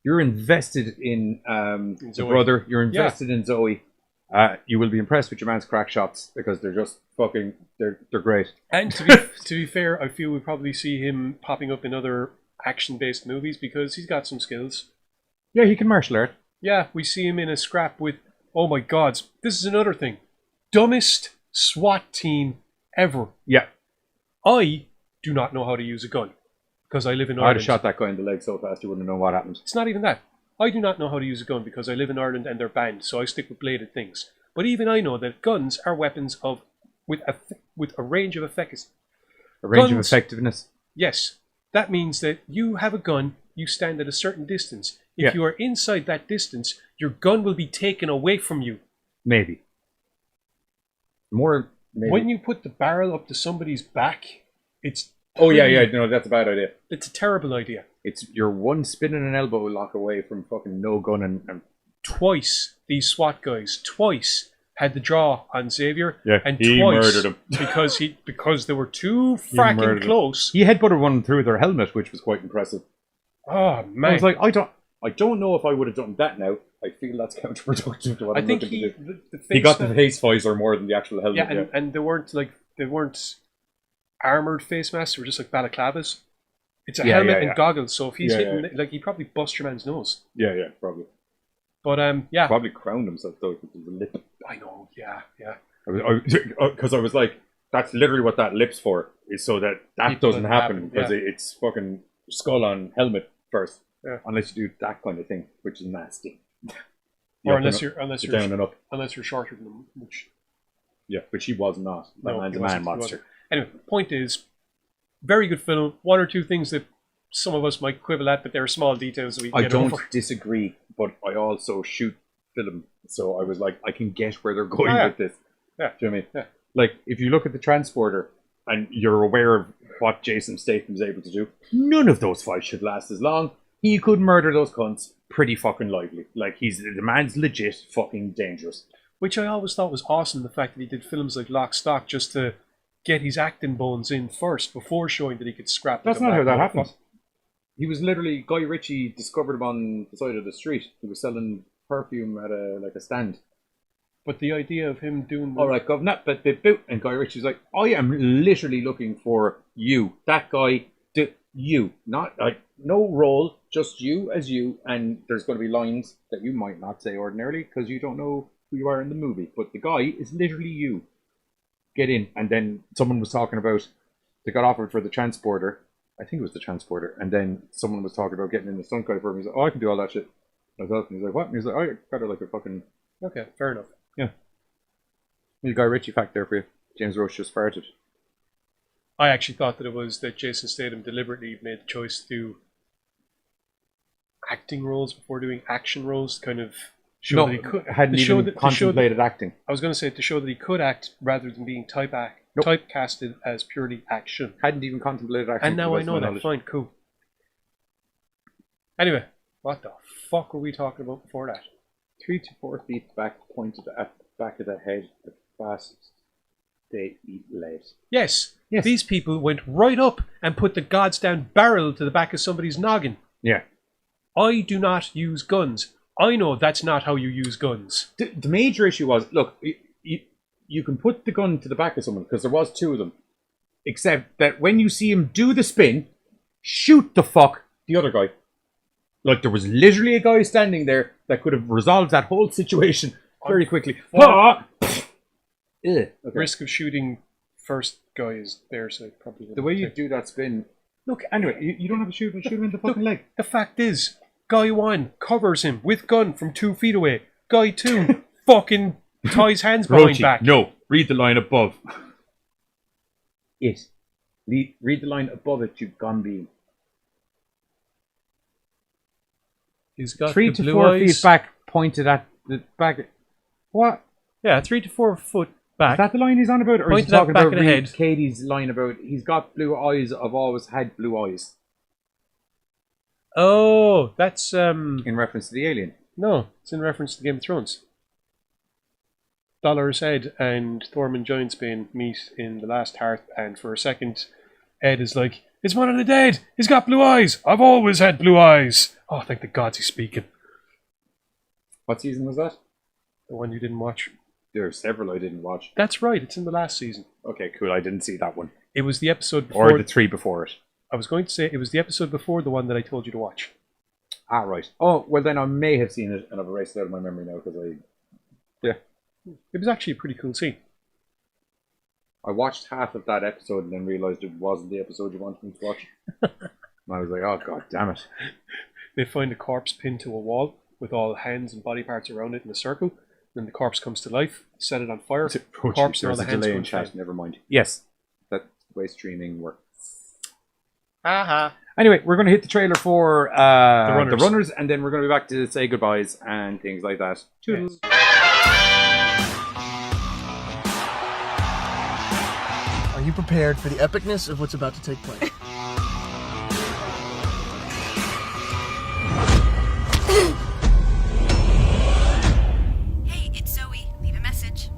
you're invested in the brother. You're invested in Zoe. You will be impressed with your man's crack shots because they're just fucking. They're great. And to be fair, I feel we'll probably see him popping up in other action-based movies because he's got some skills. Yeah, he can martial art. Yeah, we see him in a scrap with, oh my god, this is another thing. Dumbest SWAT team ever. Yeah. I do not know how to use a gun because I live in Ireland. I'd have shot that guy in the leg so fast you wouldn't know what happened. It's not even that. I do not know how to use a gun because I live in Ireland and they're banned, so I stick with bladed things. But even I know that guns are weapons with a range of efficacy. A range of effectiveness. Yes. That means that you have a gun, you stand at a certain distance. If you are inside that distance, your gun will be taken away from you. Maybe. Maybe. When you put the barrel up to somebody's back, it's... Oh, yeah, no, that's a bad idea. It's a terrible idea. You're one spin and an elbow lock away from fucking no gun and... Twice, these SWAT guys, had the draw on Xavier, and he twice murdered him. because they were too fracking close. He headbutted one through their helmet, which was quite impressive. Oh, man. I was like, I don't know if I would have done that now. I feel that's counterproductive to what I'm looking to do. He got the face visor more than the actual helmet. Yeah, and they weren't armored face masks. They were just like balaclavas. It's a helmet and goggles, so if he's hitting, like, he probably bust your man's nose. Yeah, probably. But, yeah. Probably crowned himself, though, because of the lip. I know, yeah. Because I was like, that's literally what that lip's for, is so that doesn't happen, because it's fucking skull on helmet first. Yeah. Unless you do that kind of thing, which is nasty. Or unless you're down and up. Unless you're shorter than them, which... Yeah, but she was not. That man's a man monster. Anyway, point is, very good film. One or two things that some of us might quibble at, but there are small details that we can get over. I don't disagree, but I also shoot film, so I was like, I can get where they're going with this. Yeah. Do you know what I mean? Yeah. Like, if you look at the transporter and you're aware of what Jason Statham's able to do, none of those fights should last as long. He could murder those cunts pretty fucking lively. Like, the man's legit fucking dangerous. Which I always thought was awesome, the fact that he did films like Lock, Stock just to get his acting bones in first before showing that he could scrap. That's not how that happened. He was literally, Guy Ritchie discovered him on the side of the street. He was selling perfume at a stand. But the idea of him doing... All right, Governor, and Guy Ritchie was like, I am literally looking for you. That guy, you. Not like no role, just you as you. And there's going to be lines that you might not say ordinarily because you don't know who you are in the movie. But the guy is literally you. Get in. And then someone was talking about, they got offered for the transporter. I think it was the transporter. And then someone was talking about getting in the stunt guy for him. He's like, oh, I can do all that shit myself. And he's like, what? And he's like, oh, I got it like a fucking... Okay, fair enough. Yeah. There's a Guy Ritchie fact there for you. James Roche just farted. I actually thought that it was that Jason Statham deliberately made the choice to do acting roles before doing action roles, kind of show that he could. Hadn't even contemplated acting. I was going to say to show that he could act rather than being typecasted as purely action. Hadn't even contemplated acting. And now I know that. Fine, cool. Anyway, what the fuck were we talking about before that? 3 to 4 feet back, pointed at the back of the head, the fastest they eat lead. Yes. These people went right up and put the goddamn barrel to the back of somebody's noggin. Yeah. I do not use guns. I know that's not how you use guns. The major issue was, look, you can put the gun to the back of someone, because there was 2 of them. Except that when you see him do the spin, shoot the fuck the other guy. Like, there was literally a guy standing there that could have resolved that whole situation very quickly. Okay. Risk of shooting first guy is there, so probably... The way you do that spin... Look, anyway, you don't have to shoot him in the fucking leg. The fact is, Guy 1 covers him with gun from 2 feet away. Guy 2 fucking ties hands behind back. No, read the line above. Yes. Read the line above it, you gun beam. He's got 3 to 4 feet back, pointed at the back. What? Yeah, 3 to 4 foot back. Is that the line he's on about? Or is he talking back about of the head. Katie's line about he's got blue eyes, I've always had blue eyes? Oh, that's... in reference to the alien? No, it's in reference to Game of Thrones. Dolorous Ed and Thormund Giantsbane meet in the last hearth, and for a second, Ed is like, it's one of the dead! He's got blue eyes! I've always had blue eyes! Oh, thank the gods he's speaking. What season was that? The one you didn't watch. There are several I didn't watch. That's right, it's in the last season. Okay, cool, I didn't see that one. It was the episode before... Or the 3 before it. I was going to say, it was the episode before the one that I told you to watch. Ah, right. Oh, well then I may have seen it, and I've erased it out of my memory now, because Yeah. It was actually a pretty cool scene. I watched half of that episode and then realised it wasn't the episode you wanted me to watch. And I was like, oh, god damn it. They find a corpse pinned to a wall with all hands and body parts around it in a circle. Then the corpse comes to life, set it on fire. The corpse and all the hands delay in chat, never mind. Yes, that way streaming works. Aha. Anyway, we're going to hit the trailer for the runners, and then we're going to be back to say goodbyes and things like that. Toodles. Are you prepared for the epicness of what's about to take place? Hey, it's Zoe. Leave a message.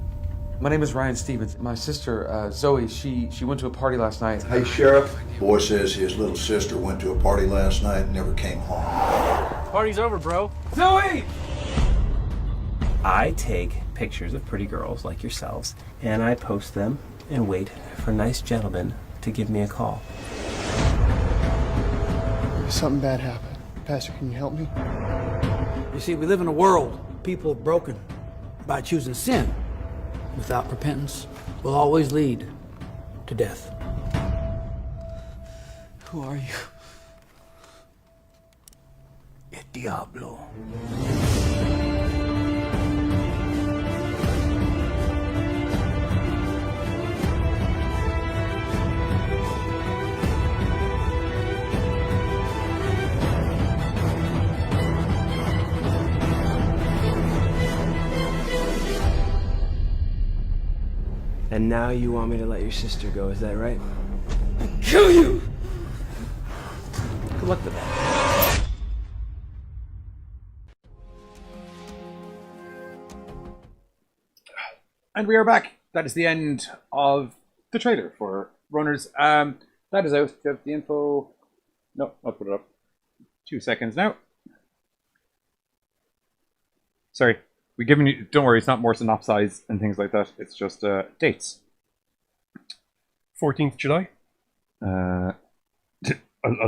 My name is Ryan Stevens. My sister, Zoe, she went to a party last night. Hey, Sheriff. Boy says his little sister went to a party last night and never came home. Party's over, bro. Zoe! I take pictures of pretty girls like yourselves, and I post them and wait for nice gentlemen to give me a call. if something bad happened, Pastor, can you help me? You see, we live in a world people have broken by choosing sin. Without repentance, will always lead to death. Who are you? El Diablo. And now you want me to let your sister go, is that right? Kill you! Good luck with that. And we are back. That is the end of the trailer for Runners. That is out. Do you have the info? No, I'll put it up. 2 seconds now. Sorry. We've given you, don't worry, it's not more synopsize and things like that. It's just dates. 14th July. I'll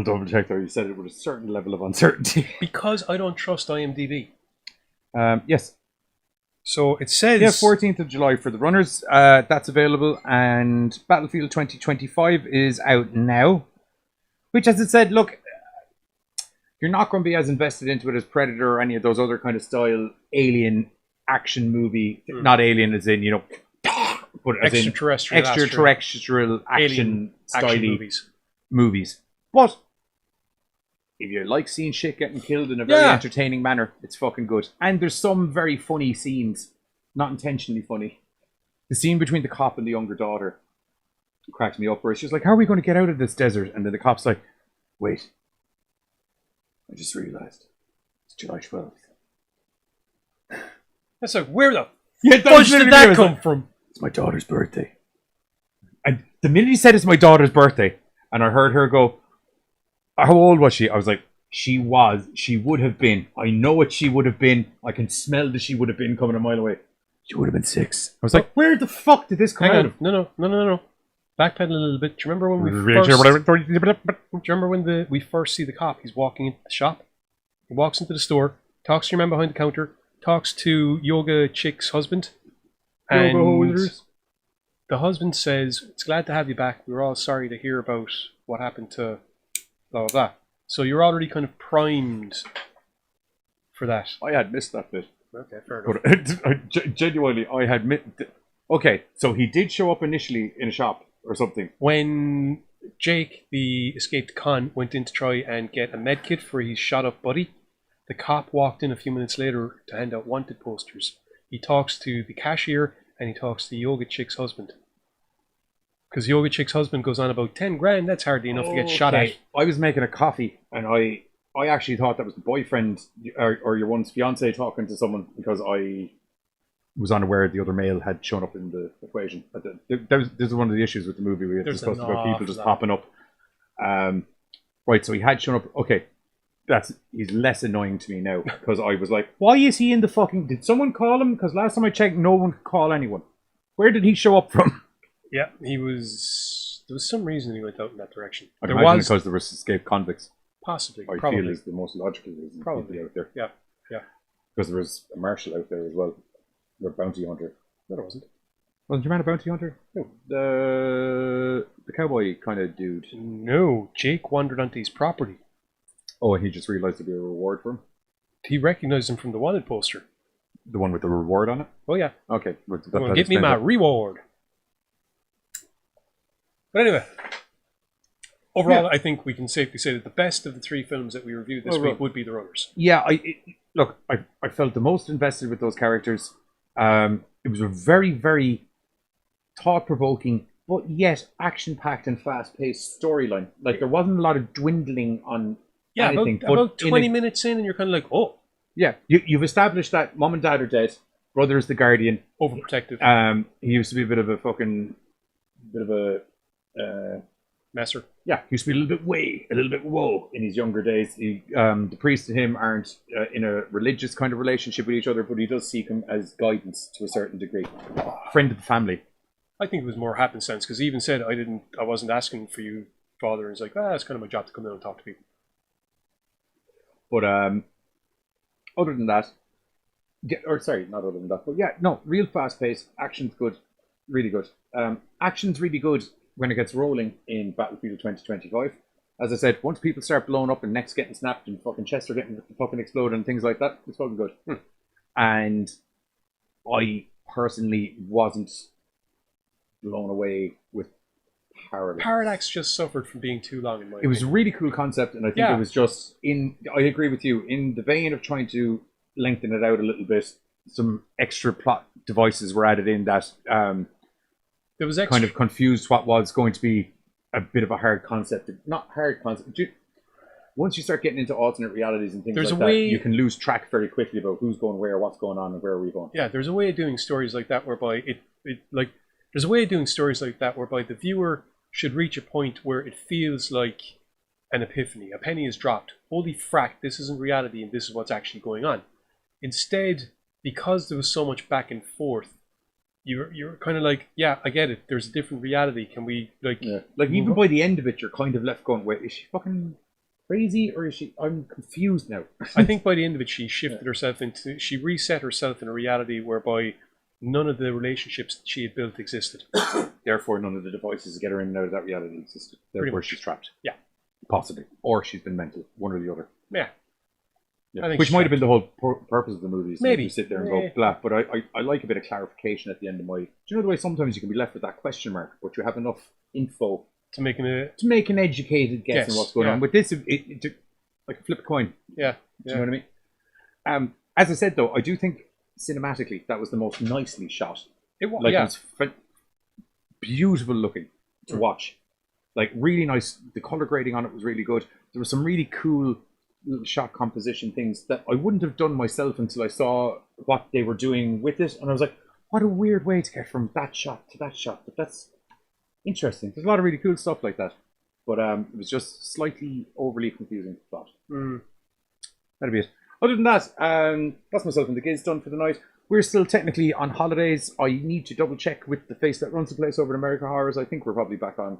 double check there. You said it with a certain level of uncertainty. Because I don't trust IMDb. Yes. So it says... Yeah, 14th of July for the Runners. That's available. And Battlefield 2025 is out now. Which, as it said, look, you're not going to be as invested into it as Predator or any of those other kind of style alien action movie. Not alien as in, you know, but as extraterrestrial action movies. But if you like seeing shit getting killed in a very entertaining manner, it's fucking good. And there's some very funny scenes, not intentionally funny. The scene between the cop and the younger daughter cracked me up, where it's just like, how are we going to get out of this desert? And then the cop's like, wait, I just realised it's July 12th. That's like, where the fudge did that come from? It's my daughter's birthday. And the minute he said it's my daughter's birthday, and I heard her go, how old was she? I was like, she would have been. I know what she would have been. I can smell that she would have been coming a mile away. She would have been 6. I was like, where the fuck did this come out of? No. Backpedal a little bit. Do you remember when we first see the cop? He's walking into the shop. He walks into the store, talks to your man behind the counter, talks to Yoga Chick's husband, and the husband says, "It's glad to have you back. We were all sorry to hear about what happened to blah blah blah." So you're already kind of primed for that. I had missed that bit. Okay, fair enough. But genuinely, I had okay, so he did show up initially in a shop or something. When Jake, the escaped con, went in to try and get a med kit for his shot up buddy, the cop walked in a few minutes later to hand out wanted posters. He talks to the cashier and he talks to Yoga Chick's husband. Because Yoga Chick's husband goes on about 10 grand, that's hardly enough to get shot at. I was making a coffee and I actually thought that was the boyfriend or your one's fiance talking to someone, because I was unaware the other male had shown up in the equation. This is one of the issues with the movie. We had discussed about people just popping up. Right, so he had shown up. Okay, he's less annoying to me now, because I was like, why is he in the fucking... Did someone call him? Because last time I checked, no one could call anyone. Where did he show up from? Yeah, he was... There was some reason he went out in that direction. I'd imagine because there was escaped convicts. Possibly, I feel is the most logical reason. Probably out there. Yeah. Because there was a marshal out there as well. A bounty hunter. No, there wasn't. Wasn't your man a bounty hunter? No. The cowboy kind of dude. No, Jake wandered onto his property. Oh, and he just realised there'd be a reward for him? He recognised him from the wanted poster. The one with the reward on it? Oh, yeah. Okay. Give me my reward. But anyway, overall, I think we can safely say that the best of the 3 films that we reviewed this week would be The Runners. Yeah, I felt the most invested with those characters. It was a very, very thought-provoking, but yet action-packed and fast-paced storyline. Like, there wasn't a lot of dwindling on anything. About 20 minutes in, and you're kind of like, oh. Yeah, you've established that mom and dad are dead. Brother is the guardian. Overprotective. He used to be a bit of a messer. Yeah, he used to be a little bit whoa in his younger days. The priest and him aren't in a religious kind of relationship with each other, but he does seek him as guidance to a certain degree. Friend of the family. I think it was more happenstance, because he even said I wasn't asking for you, father, and he's like, it's kind of my job to come down and talk to people. But other than that, not other than that, but yeah, no, real fast pace. Action's good, really good. Action's really good when it gets rolling in Battlefield 2025. As I said, once people start blowing up and necks getting snapped and fucking chests are getting fucking exploded and things like that, it's fucking good. And I personally wasn't blown away with Parallax. Parallax just suffered from being too long in my It was a really cool concept, and I think it was just I agree with you, in the vein of trying to lengthen it out a little bit, some extra plot devices were added in that there was kind of confused what was going to be a bit of a hard concept. Not hard concept. Once you start getting into alternate realities and things like that, you can lose track very quickly about who's going where, what's going on, and where are we going. Yeah, there's a way of doing stories like that whereby there's a way of doing stories like that whereby the viewer should reach a point where it feels like an epiphany. A penny is dropped. Holy frack, this isn't reality and this is what's actually going on. Instead, because there was so much back and forth, you're kind of like, yeah, I get it. There's a different reality. Can we even by the end of it, you're kind of left going, wait, is she fucking crazy or is she? I'm confused now. I think by the end of it, she shifted herself she reset herself in a reality whereby none of the relationships that she had built existed. Therefore, none of the devices to get her in and out of that reality existed. Therefore, she's trapped. Yeah, possibly, or she's been mental, one or the other. Yeah. Which might have been the whole purpose of the movie. Maybe you sit there and go blah. But I like a bit of clarification at the end of my. Do you know the way sometimes you can be left with that question mark, but you have enough info to make an educated guess on what's going on. With this, it like a flip a coin. Yeah. Do you know what I mean? As I said though, I do think cinematically that was the most nicely shot. It was it was beautiful looking to watch. Like really nice. The color grading on it was really good. There was some really cool little shot composition things that I wouldn't have done myself until I saw what they were doing with it, and I was like, what a weird way to get from that shot to that shot. But that's interesting. There's a lot of really cool stuff like that, but it was just slightly overly confusing plot. That'd be it. Other than that, that's myself and the kids done for the night. We're still technically on holidays. I need to double check with the face that runs the place over at America Horrors. I think we're probably back on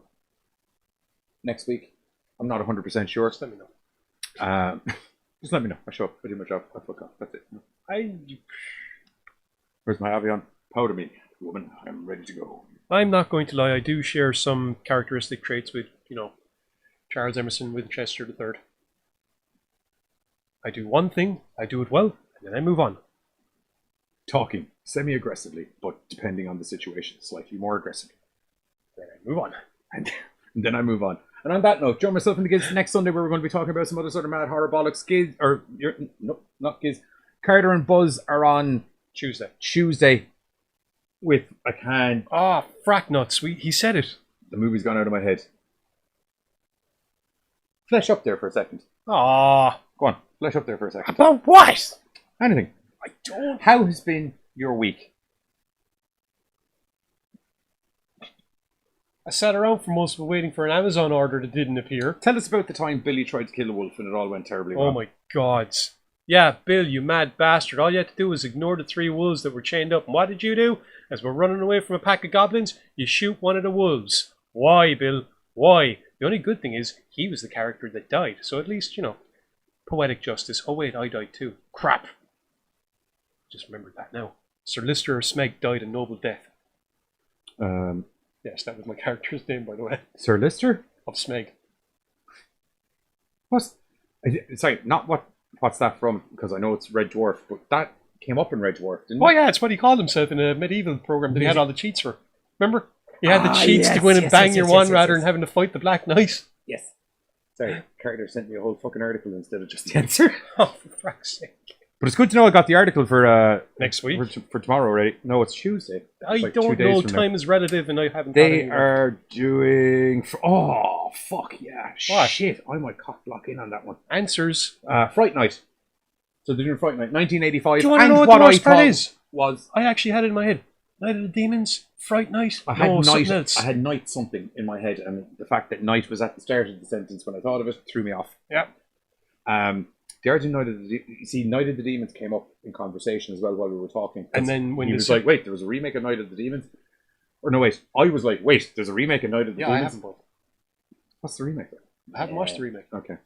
next week. I'm not 100% sure. Just let me know. Just let me know. I show up. I do my job. I fuck off. That's it. Where's my Avion? Powder me, woman. I'm ready to go. I'm not going to lie. I do share some characteristic traits with, Charles Emerson Winchester III. I do one thing, I do it well, and then I move on. Talking semi-aggressively, but depending on the situation, slightly more aggressively. Then I move on. And then I move on. And on that note, join myself and the kids next Sunday where we're going to be talking about some other sort of mad horror bollocks. Not kids. Carter and Buzz are on Tuesday with a can. Ah, frack nuts. He said it. The movie's gone out of my head. Flesh up there for a second. Ah, go on. Flesh up there for a second. About what? Anything. I don't. How has been your week? I sat around for most of it waiting for an Amazon order that didn't appear. Tell us about the time Billy tried to kill a wolf and it all went terribly wrong. Oh my God. Yeah, Bill, you mad bastard. All you had to do was ignore the 3 wolves that were chained up. And what did you do? As we're running away from a pack of goblins, you shoot one of the wolves. Why, Bill? Why? The only good thing is he was the character that died. So at least, poetic justice. Oh wait, I died too. Crap. Just remembered that now. Sir Lister Smeg died a noble death. Yes, that was my character's name, by the way. Sir Lister? Of Smeg. Sorry, not what's that from? Because I know it's Red Dwarf, but that came up in Red Dwarf, didn't it? Oh yeah, it's what he called himself in a medieval program that he had all the cheats for. Remember? He had the cheats to go in and bang your one rather than having to fight the Black Knight. Yes. Sorry, Carter sent me a whole fucking article instead of just the answer. Oh, for frack's sake. But it's good to know I got the article for next week. For tomorrow already. No, it's Tuesday. I don't know. Time is relative, and I haven't. They are doing. Oh fuck yeah! What? Shit! I might cock block in on that one. Answers. Fright Night. So they're doing Fright Night, 1985. Do you want to know what the worst part is? I actually had it in my head. Night of the Demons, Fright Night. I had night something in my head, and the fact that night was at the start of the sentence when I thought of it threw me off. Yeah. The Origin Night of the Demons came up in conversation as well while we were talking. And then when he was like, wait, there was a remake of Night of the Demons? Or no, wait. I was like, wait, there's a remake of Night of the Demons? Yeah, I haven't both. What's the remake? I haven't watched the remake. Okay.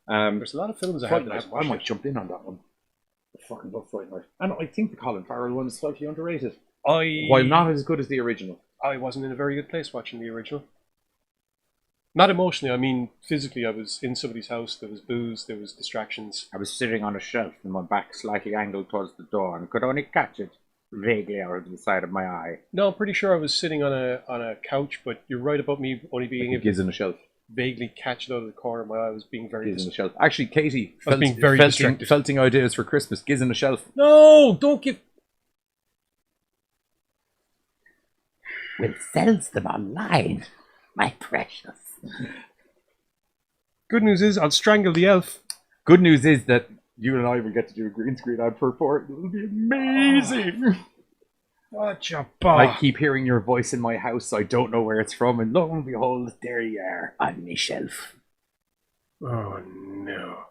There's a lot of films I Fright haven't Night, I watched. might jump in on that one. I fucking love Fright Night. And I think the Colin Farrell one is slightly underrated. While not as good as the original. I wasn't in a very good place watching the original. Not emotionally, I mean physically. I was in somebody's house, there was booze, there was distractions. I was sitting on a shelf and my back slightly angled towards the door and could only catch it vaguely out of the side of my eye. No, I'm pretty sure I was sitting on a couch, but you're right about me only being able Giz in a shelf. vaguely catch it out of the corner of my eye. I was being very Giz in a shelf. Actually, Katie, I was being very distracted. felting ideas for Christmas. Giz in a shelf. No, don't give... Will sells them online, my precious. Good news is I'll strangle the elf. Good news is that you and I will get to do a green screen ad for it. It will be amazing. What your I keep hearing your voice in my house, so I don't know where it's from, and lo and behold, there you are on my shelf. Oh no.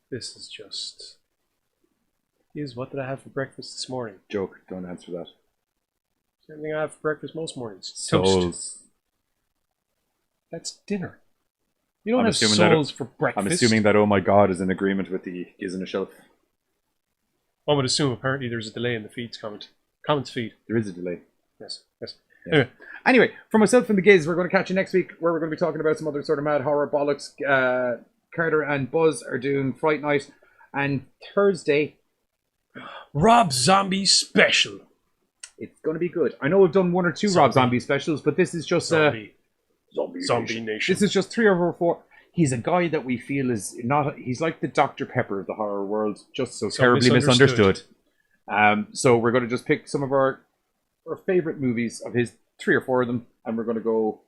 This is just... What did I have for breakfast this morning? Joke, don't answer that. Same thing I have for breakfast most mornings. Souls. Toast. That's dinner. You don't I'm have assuming souls that, for breakfast. I'm assuming that, oh my god, is in agreement with the Giz in a shelf. One would assume apparently there's a delay in the feed's comment. Comment's feed. There is a delay. Yes. Anyway, for myself and the Giz, we're going to catch you next week, where we're going to be talking about some other sort of mad horror bollocks. Carter and Buzz are doing Fright Night, and Thursday, Rob Zombie special. It's going to be good. I know we've done one or two Rob Zombie specials, but this is just Zombie Nation. This is just 3 or 4. He's a guy that we feel is not. He's like the Dr. Pepper of the horror world, just so terribly misunderstood. So we're going to just pick some of our favorite movies of his, 3 or 4 of them, and we're going to go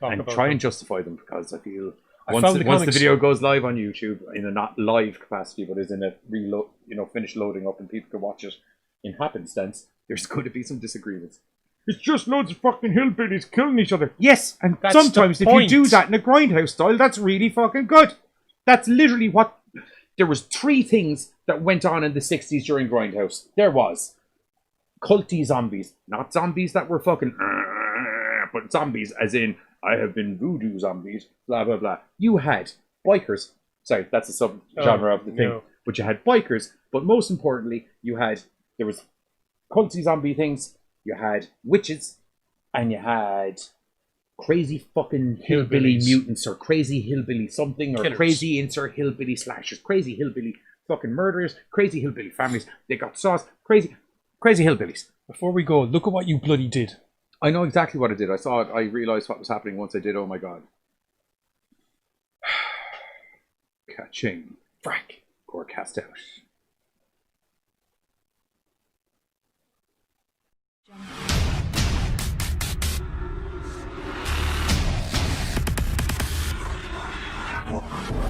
and try and justify them, because I feel once the video goes live on YouTube in a not live capacity, but is in a reload, finished loading up, and people can watch it in happenstance, there's going to be some disagreements. It's just loads of fucking hillbillies killing each other. Yes, and That's sometimes the if you point. do that in a grindhouse style, that's really fucking good. That's literally what... There was 3 things that went on in the 60s during Grindhouse. There was culty zombies. Not zombies that were fucking... but zombies as in, I have been voodoo zombies, blah, blah, blah. You had bikers. Sorry, that's a sub-genre of the thing. No. But you had bikers. But most importantly, there was culty zombie things. You had witches, and you had crazy fucking hillbilly mutants, or crazy hillbilly something, or Killers. crazy insert hillbilly slashers, crazy hillbilly fucking murderers, crazy hillbilly families. They got sauce, crazy hillbillies. Before we go, look at what you bloody did. I know exactly what I did. I saw it. I realised what was happening once I did. Oh my god. Catching. Frack. GoreCast out. Jump.